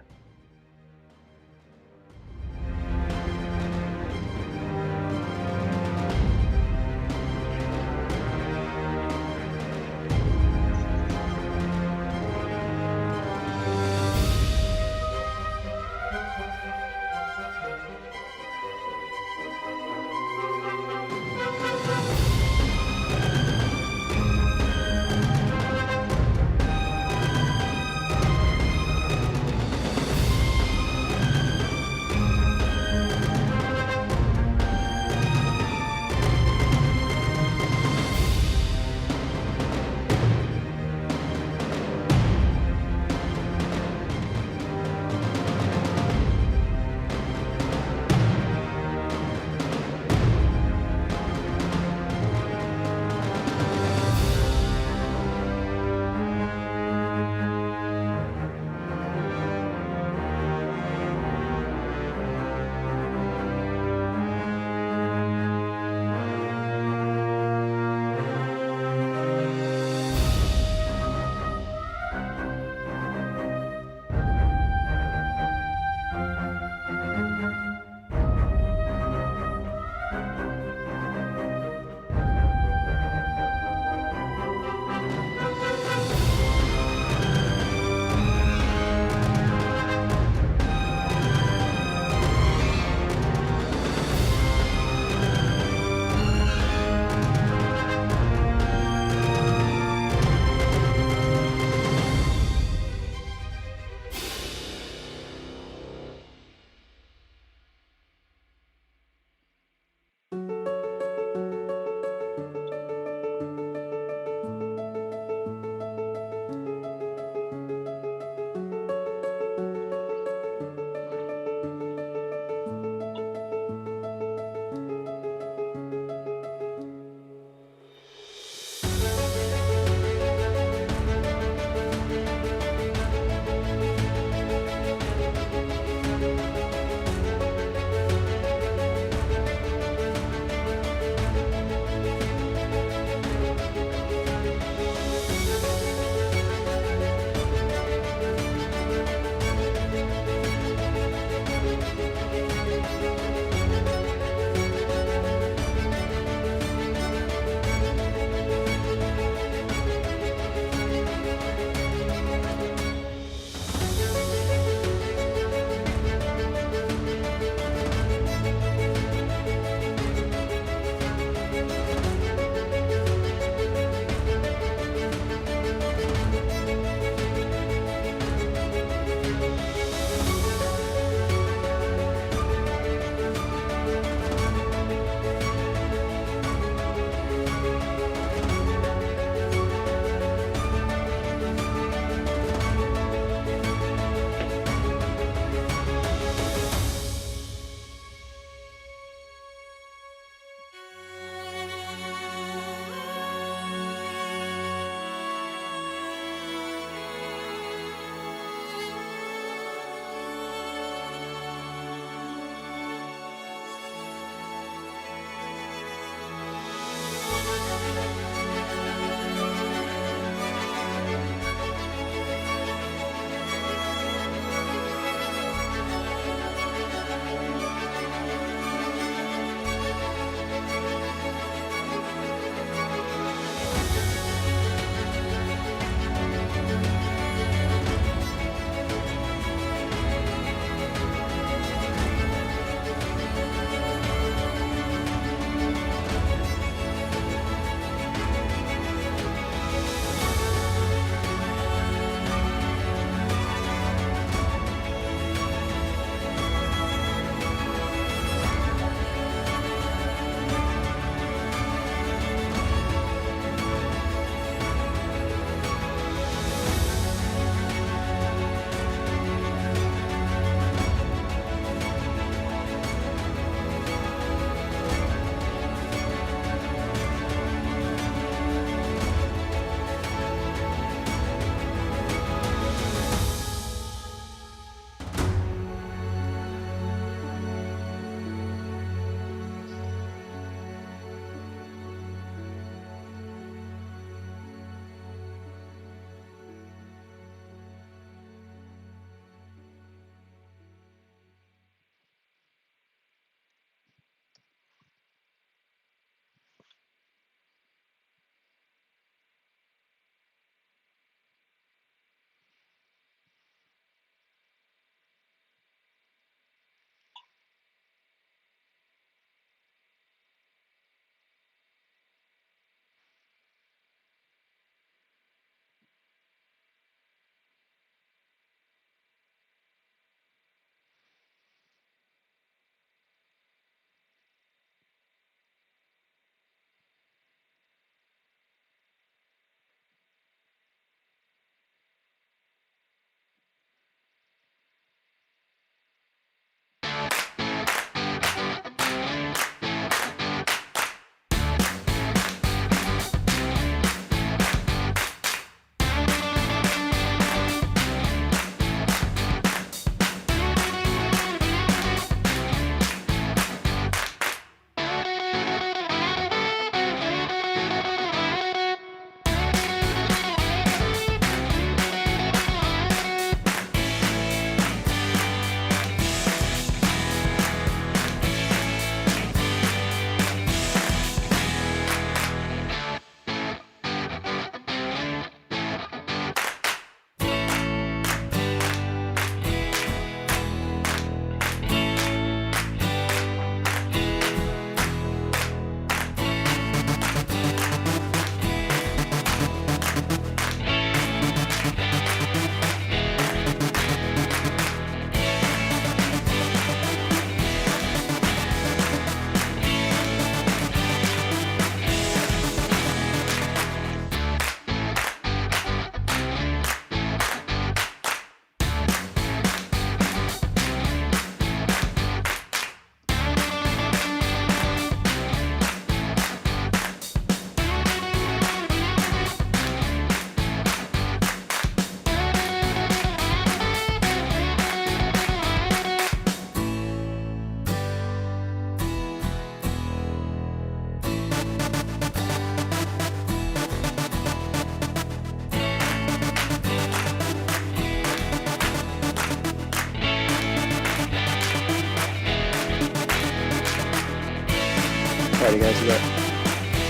Speaker 1: Alrighty guys, we got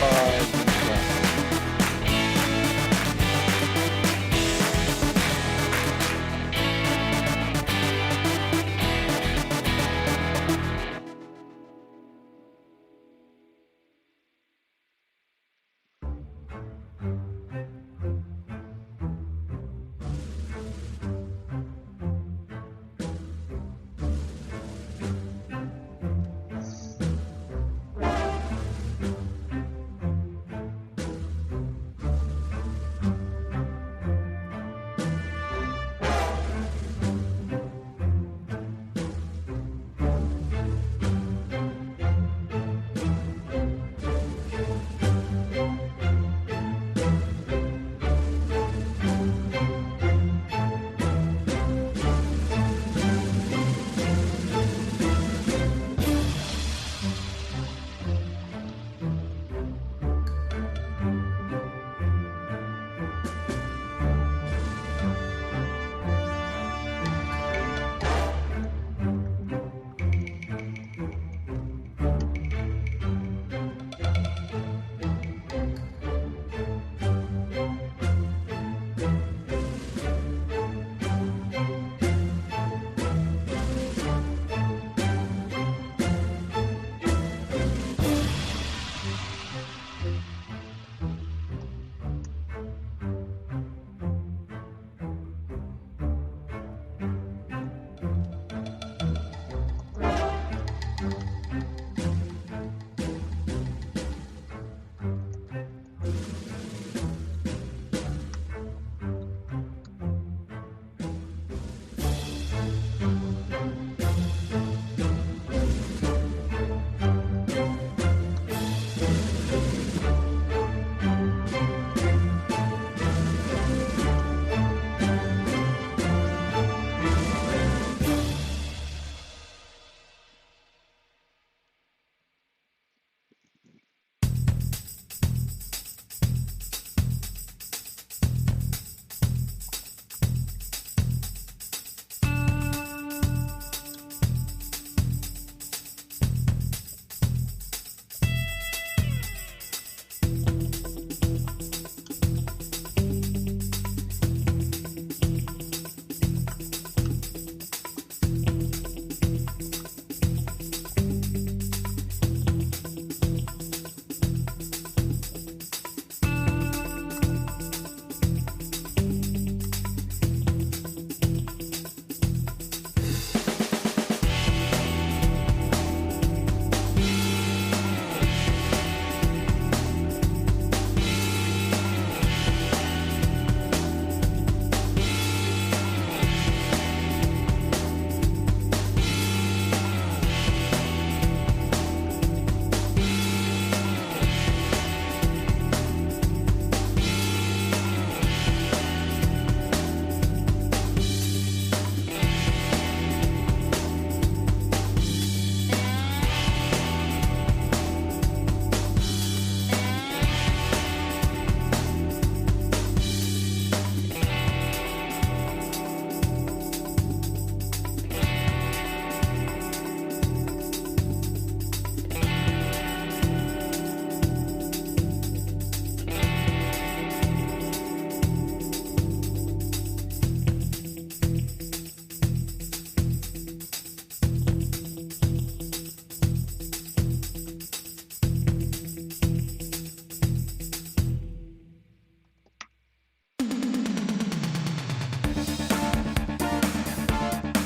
Speaker 1: 5 minutes left.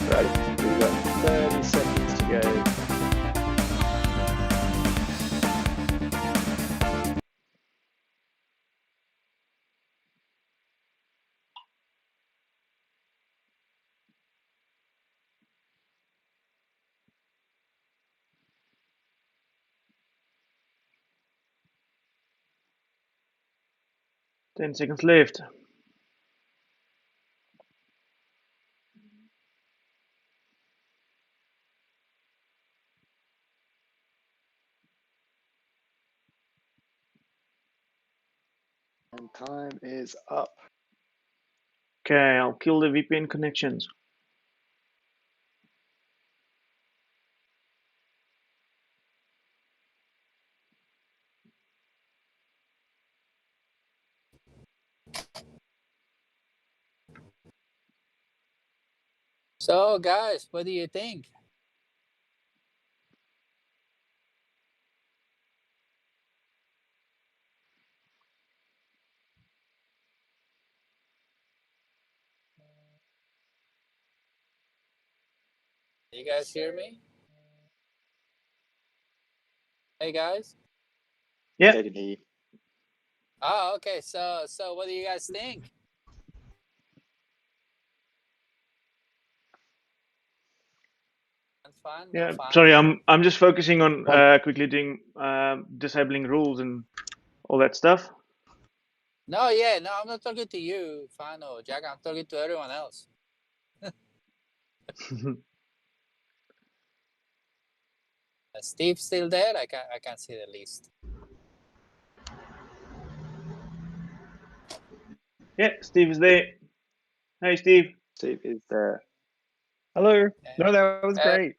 Speaker 1: Right, we've got 30 seconds to go.
Speaker 2: Ten seconds left.
Speaker 1: And time is up.
Speaker 2: Okay, I'll kill the VPN connections.
Speaker 4: So, guys, what do you think? You guys hear me? Hey, guys.
Speaker 2: Yeah.
Speaker 1: They didn't hear you.
Speaker 4: Oh, okay. So what do you guys think? Fun? No
Speaker 2: Yeah.
Speaker 4: fun?
Speaker 2: Sorry, I'm just focusing on
Speaker 3: Fun.
Speaker 2: quickly doing disabling rules and all that stuff.
Speaker 4: No, yeah, no, I'm not talking to you, Fan or Jack. I'm talking to everyone else. Steve's still there? I can't see the list.
Speaker 2: Yeah, Steve is there. Hey, Steve.
Speaker 1: Steve is there.
Speaker 5: Hello.
Speaker 4: Yeah.
Speaker 5: No, that was great.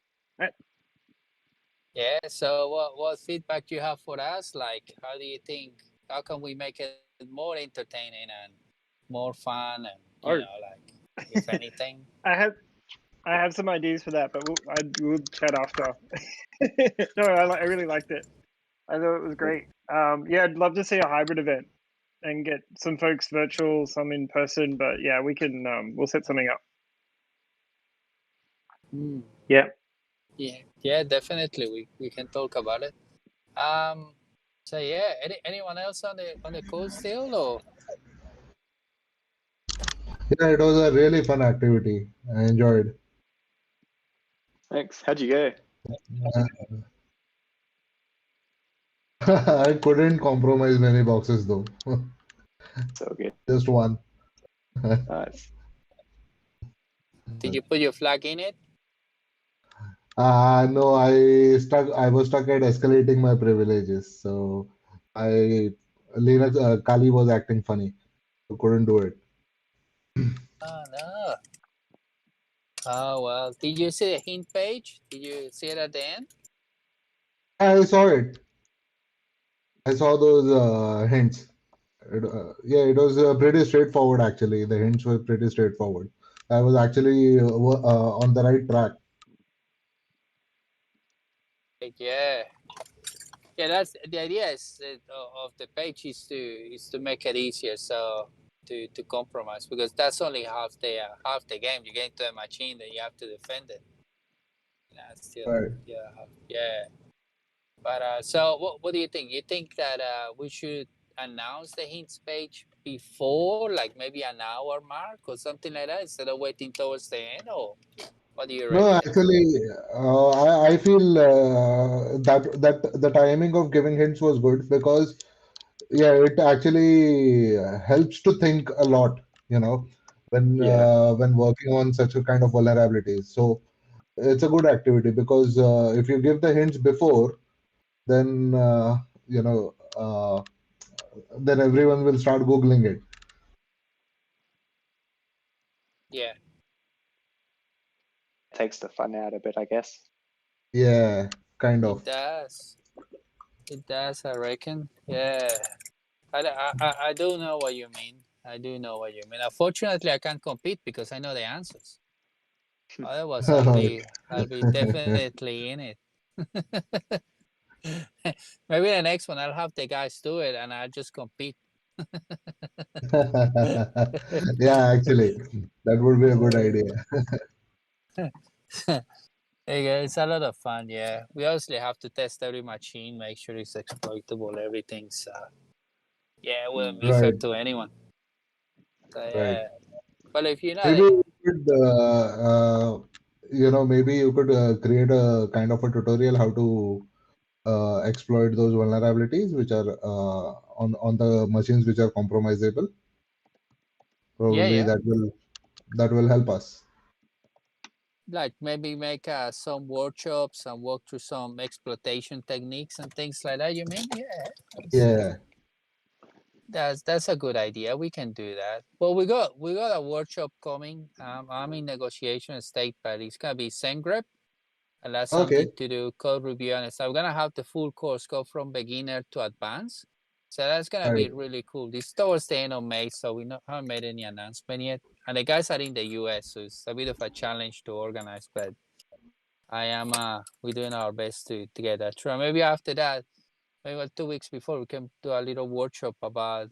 Speaker 4: Yeah. So what feedback do you have for us? Like, how do you think? How can we make it more entertaining and more fun? And you
Speaker 5: Oh.
Speaker 4: know, like, if anything.
Speaker 5: I have some ideas for that, but we'll chat after. No, I really liked it. I thought it was great. Yeah, I'd love to see a hybrid event and get some folks virtual, some in person. But yeah, we can we'll set something up.
Speaker 2: Yeah.
Speaker 4: Yeah, definitely. We can talk about it. So yeah, anyone else on the call still or?
Speaker 3: Yeah, it was a really fun activity. I enjoyed.
Speaker 1: Thanks. How'd you go?
Speaker 3: I couldn't compromise many boxes though.
Speaker 1: So good.
Speaker 3: Just one.
Speaker 1: Nice.
Speaker 4: Did you put your flag in it?
Speaker 3: No, I was stuck at escalating my privileges. So Kali was acting funny. So couldn't do it.
Speaker 4: Oh no. Oh well. Did you see the hint page? Did you see it at the end?
Speaker 3: I saw it. I saw those hints. Yeah, it was pretty straightforward actually. The hints were pretty straightforward. I was actually on the right track.
Speaker 4: Yeah. Yeah, that's the idea is of the page is to make it easier so to compromise because that's only half the game. You get into a machine then you have to defend it. Yeah, still
Speaker 3: Right.
Speaker 4: yeah. But so what do you think? You think that we should announce the hints page before like maybe an hour mark or something like that instead of waiting towards the end or what do you
Speaker 3: No,
Speaker 4: reckon?
Speaker 3: actually, I feel that the timing of giving hints was good because yeah, it actually helps to think a lot, you know, when working on such a kind of vulnerabilities. So it's a good activity because if you give the hints before, then then everyone will start googling it.
Speaker 4: Yeah.
Speaker 1: Takes the fun out a bit, I guess.
Speaker 3: Yeah, kind
Speaker 4: It
Speaker 3: of.
Speaker 4: does. It does, I reckon. Yeah. I do know what you mean. I do know what you mean. Unfortunately, I can't compete because I know the answers. Otherwise, I'll be definitely in it. Maybe the next one I'll have the guys do it and I'll just compete.
Speaker 3: Yeah, actually, that would be a good idea.
Speaker 4: It's a lot of fun. Yeah, we obviously have to test every machine, make sure it's exploitable, everything's. Yeah, it wouldn't be fair
Speaker 3: Right,
Speaker 4: to anyone. So,
Speaker 3: right.
Speaker 4: yeah, but if you know
Speaker 3: Maybe
Speaker 4: that,
Speaker 3: you could, maybe you could create a kind of a tutorial how to exploit those vulnerabilities which are on the machines which are compromisable. Probably
Speaker 4: yeah,
Speaker 3: that will help us.
Speaker 4: like maybe make some workshops and work through some exploitation techniques and things like that. You mean?
Speaker 3: Yeah.
Speaker 4: That's a good idea. We can do that. Well, we got a workshop coming. I'm in negotiation state, but it's gonna be SendGrep, and that's
Speaker 3: Okay.
Speaker 4: something to do code review, and so I'm gonna have the full course go from beginner to advanced. So that's gonna
Speaker 3: Right.
Speaker 4: be really cool. This towards the end of May, so we haven't made any announcement yet. the guys are in the US, so it's a bit of a challenge to organize, but we're doing our best to get that through. Maybe after that, maybe 2 weeks before, we can do a little workshop about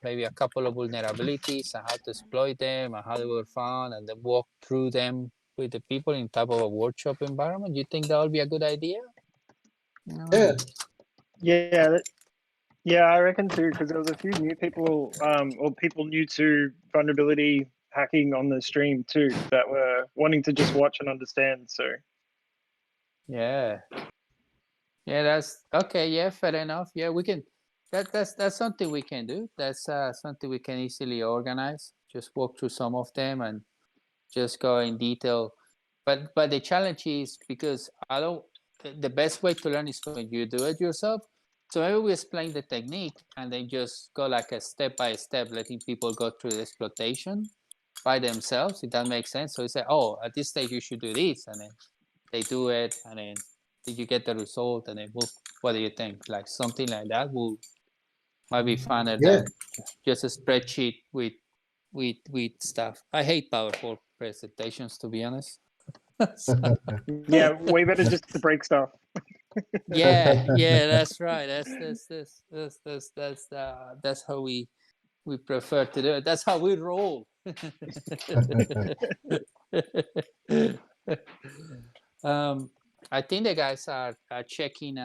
Speaker 4: maybe a couple of vulnerabilities and how to exploit them and how they were found, and then walk through them with the people in type of a workshop environment. You think that would be a good idea?
Speaker 3: Yeah.
Speaker 5: Yeah, I reckon too, because there was a few new people, or people new to vulnerability hacking on the stream too, that were wanting to just watch and understand. So
Speaker 4: Yeah, that's okay. Yeah, fair enough. Yeah, we can. That's something we can do. That's something we can easily organize. Just walk through some of them and just go in detail. But the challenge is because the best way to learn is when you do it yourself. So maybe we explain the technique and then just go like a step by step, letting people go through the exploitation by themselves, if that makes sense. So you say, oh, at this stage you should do this, and then they do it, and then did you get the result, and then what do you think? Like something like that might be funner
Speaker 3: Yeah.
Speaker 4: than just a spreadsheet with stuff. I hate PowerPoint presentations, to be honest.
Speaker 5: yeah, way better just to break stuff.
Speaker 4: yeah, that's right. That's how we prefer to do it. That's how we roll. I think the guys are checking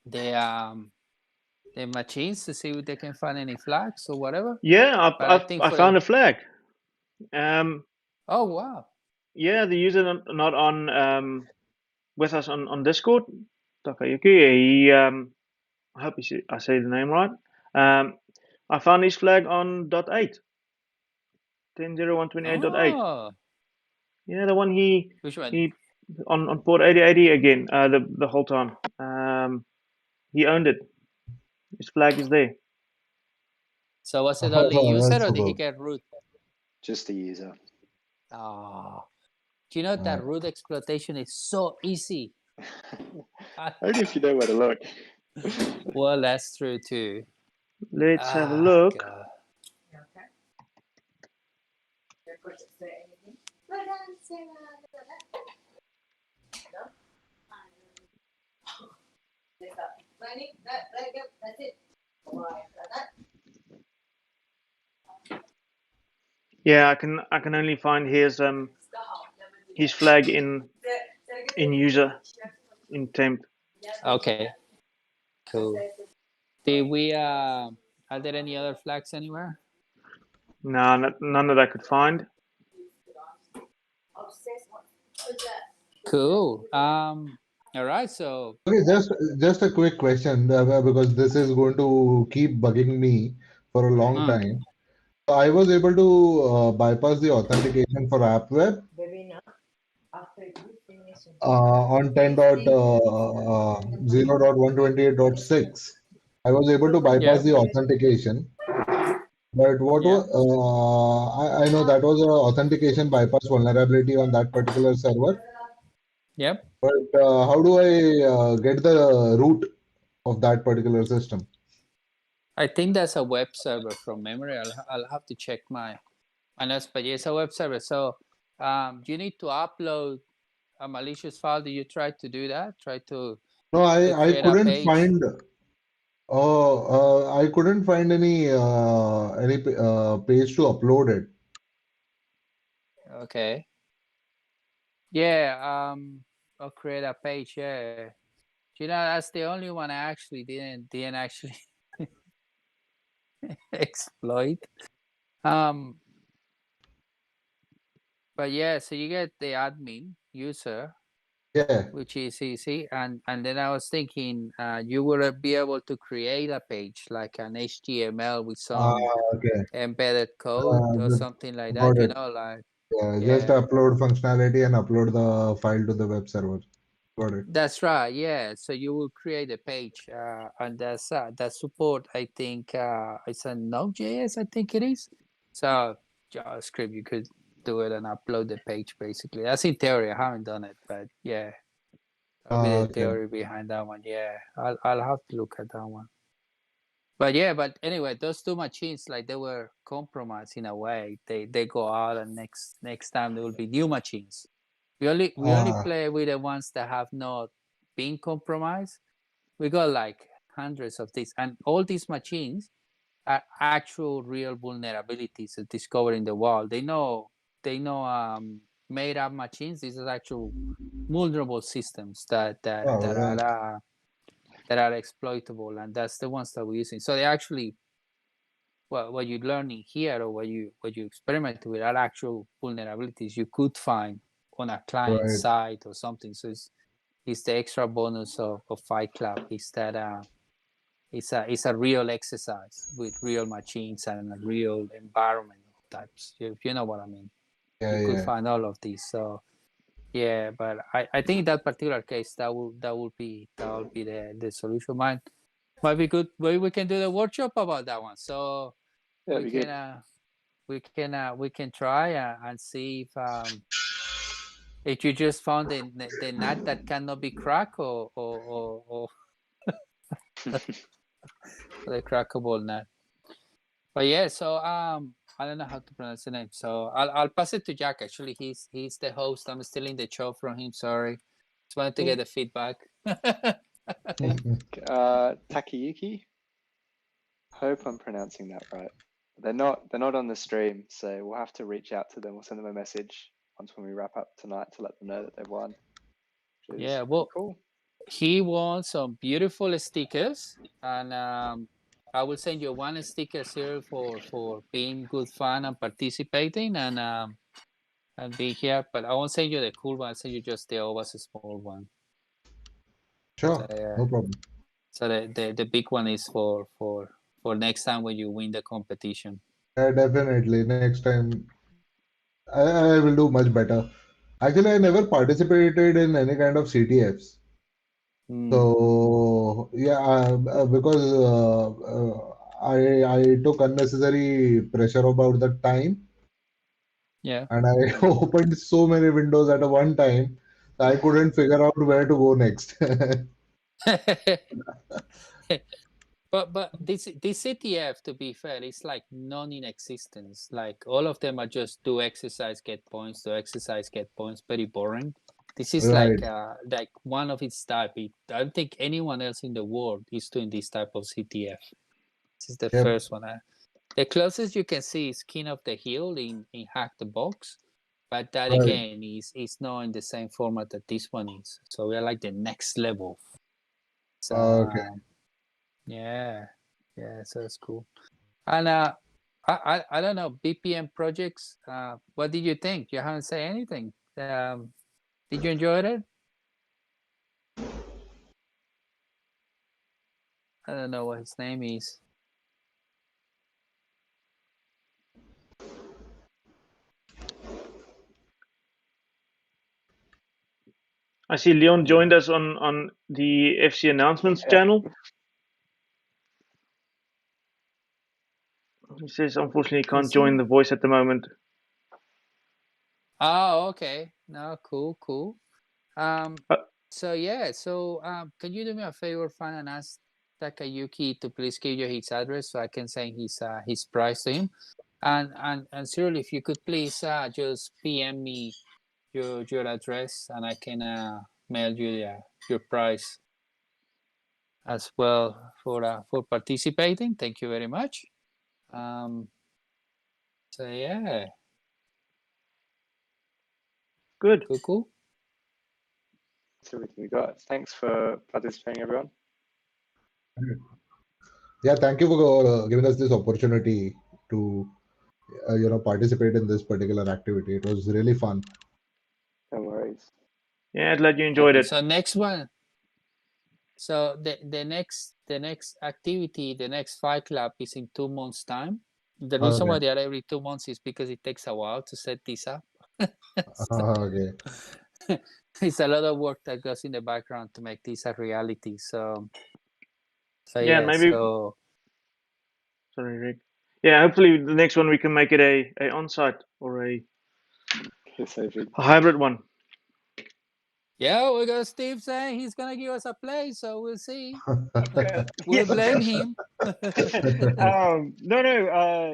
Speaker 4: the machines to see if they can find any flags or whatever.
Speaker 2: Yeah,
Speaker 4: But I think
Speaker 2: I found a flag.
Speaker 4: Oh wow.
Speaker 2: Yeah, the user not on with us on Discord, Takayuki. He I hope I say the name right. I found his flag on .8, 10.01.28.8.
Speaker 4: Oh,
Speaker 2: Yeah, the one
Speaker 4: which one?
Speaker 2: he on port 8080 again. The whole time. He owned it. His flag is there.
Speaker 4: So was it only user
Speaker 3: That's
Speaker 4: or did he
Speaker 3: superb.
Speaker 4: get root?
Speaker 1: Just the user.
Speaker 4: Oh, do you know that root exploitation is so easy?
Speaker 1: Only if you know where to look.
Speaker 4: Well, that's true too.
Speaker 2: Let's have a look.
Speaker 4: God.
Speaker 2: Yeah, I can only find his flag in user in temp.
Speaker 4: Okay, cool. Did we are there any other flags anywhere?
Speaker 2: No, none that I could find.
Speaker 4: Cool. All right, so
Speaker 3: Okay, just a quick question because this is going to keep bugging me for a long time. I was able to bypass the authentication for AppWeb on 10.0.128.6. I was able to bypass the authentication. But what was I know that was an authentication bypass vulnerability on that particular server.
Speaker 4: Yep.
Speaker 3: But how do I get the root of that particular system?
Speaker 4: I think that's a web server from memory. I'll have to check my notes, but it's a web server. So you need to upload a malicious file. Do you try to do that? Try to
Speaker 3: No, I
Speaker 4: create a
Speaker 3: couldn't
Speaker 4: page?
Speaker 3: find. I couldn't find any page to upload it.
Speaker 4: Okay. Yeah. I'll create a page. Yeah. You know, that's the only one I actually didn't actually exploit. But yeah, so you get the admin user,
Speaker 3: Yeah.
Speaker 4: which is easy, and then I was thinking you would be able to create a page like an HTML with some
Speaker 3: Okay.
Speaker 4: embedded code or
Speaker 3: Just
Speaker 4: something like
Speaker 3: got
Speaker 4: that. You
Speaker 3: it.
Speaker 4: know, like
Speaker 3: Just upload functionality and upload the file to the web server. Got it.
Speaker 4: that's right. Yeah, so you will create a page, and that's that support. I think it's a Node.js. I think it is. So JavaScript, you could do it and upload the page. Basically, that's in theory. I haven't done it, but yeah, that'll be the
Speaker 3: Okay.
Speaker 4: theory behind that one. Yeah, I'll have to look at that one. but anyway, those two machines, like, they were compromised in a way. They go out, and next time there will be new machines. We only play with the ones that have not been compromised. We got like hundreds of these, and all these machines are actual real vulnerabilities discovered in the wild. They know made up machines. These are actual vulnerable systems that
Speaker 3: Right.
Speaker 4: are exploitable, and that's the ones that we're using. So they actually, what you're learning here, or what you experiment with, are actual vulnerabilities you could find on a client
Speaker 3: Right.
Speaker 4: side or something. So it's the extra bonus of Fight Club, is that it's a real exercise with real machines and a real environment types. If you know what I mean. You could
Speaker 3: Yeah.
Speaker 4: find all of these. So yeah, but I think in that particular case, that will be the solution. Might be good. Maybe we can do the workshop about that one. So
Speaker 1: Yeah,
Speaker 4: we
Speaker 1: it'd be
Speaker 4: can
Speaker 1: good.
Speaker 4: we can try and see if you just found the nut that cannot be cracked, or the crackable nut. But yeah, so I don't know how to pronounce the name. So I'll pass it to Jack. Actually, he's the host. I'm stealing the show from him. Sorry. Just wanted to get the feedback.
Speaker 1: Takayuki. Hope I'm pronouncing that right. They're not on the stream, so we'll have to reach out to them. We'll send them a message once when we wrap up tonight to let them know that they've won. Which is
Speaker 4: Yeah, well,
Speaker 1: cool.
Speaker 4: he won some beautiful stickers, and I will send you one sticker here for being good fun and participating, and being here. But I won't send you the cool one. I'll send you just the OWASP small one.
Speaker 3: Sure.
Speaker 4: So,
Speaker 3: No problem.
Speaker 4: so the big one is for next time when you win the competition.
Speaker 3: Yeah, definitely. Next time, I will do much better. Actually, I never participated in any kind of CTFs. So yeah, because I took unnecessary pressure about the time,
Speaker 4: Yeah.
Speaker 3: and I opened so many windows at a one time, I couldn't figure out where to go next.
Speaker 4: But this CTF, to be fair, is like non in existence. Like, all of them are just do exercise, get points, do exercise, get points. Very boring. This is
Speaker 3: Right.
Speaker 4: like one of its type. I don't think anyone else in the world is doing this type of CTF. This is the
Speaker 3: Yep.
Speaker 4: first one. The closest you can see is King of the Hill in Hack the Box, but that
Speaker 3: Right.
Speaker 4: again is not in the same format that this one is. So we are like the next level. So
Speaker 3: Okay.
Speaker 4: yeah, so that's cool. And I don't know, BPM projects. What did you think? You haven't said anything. Did you enjoy it? I don't know what his name is.
Speaker 2: I see Leon joined us on the FC announcements
Speaker 1: Yeah.
Speaker 2: channel. He says unfortunately he can't join the voice at the moment.
Speaker 4: Oh, okay. No, cool. So yeah, so can you do me a favor, Fan, and ask Takayuki to please give you his address so I can send his price to him, and Cyril, if you could please just PM me your address, and I can mail you your price as well for participating. Thank you very much. So yeah,
Speaker 2: Good.
Speaker 4: cool.
Speaker 1: That's everything we got. Thanks for participating, everyone.
Speaker 3: Yeah, thank you for giving us this opportunity to participate in this particular activity. It was really fun.
Speaker 1: No worries.
Speaker 2: Yeah, glad you enjoyed it.
Speaker 4: So next one. So the next activity, the next Fight Club, is in 2 months' time. The reason why they are every 2 months is because it takes a while to set this up.
Speaker 3: Okay.
Speaker 4: It's a lot of work that goes in the background to make this a reality. So
Speaker 2: Yeah,
Speaker 4: yeah,
Speaker 2: maybe.
Speaker 4: so
Speaker 2: Sorry, Rick. Yeah, hopefully the next one we can make it a on-site or a hybrid one.
Speaker 4: Yeah, we got Steve saying he's gonna give us a play, so we'll see.
Speaker 5: Yeah.
Speaker 4: We'll blame him.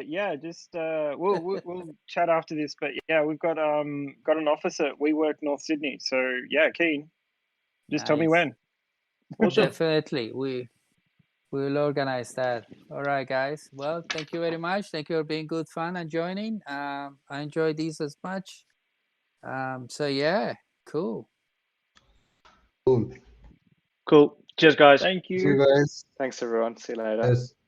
Speaker 5: Yeah, just we'll chat after this, but yeah, we've got an office at WeWork North Sydney, so yeah, keen. Just tell me
Speaker 4: Nice.
Speaker 5: when.
Speaker 2: Awesome.
Speaker 4: Definitely, we will organize that. All right, guys. Well, thank you very much. Thank you for being good fun and joining. I enjoyed these as much. So yeah, cool.
Speaker 3: Cool.
Speaker 2: Cool. Cheers, guys.
Speaker 5: Thank
Speaker 3: See you
Speaker 5: you.
Speaker 3: guys.
Speaker 1: Thanks, everyone. See you later.
Speaker 3: Yes.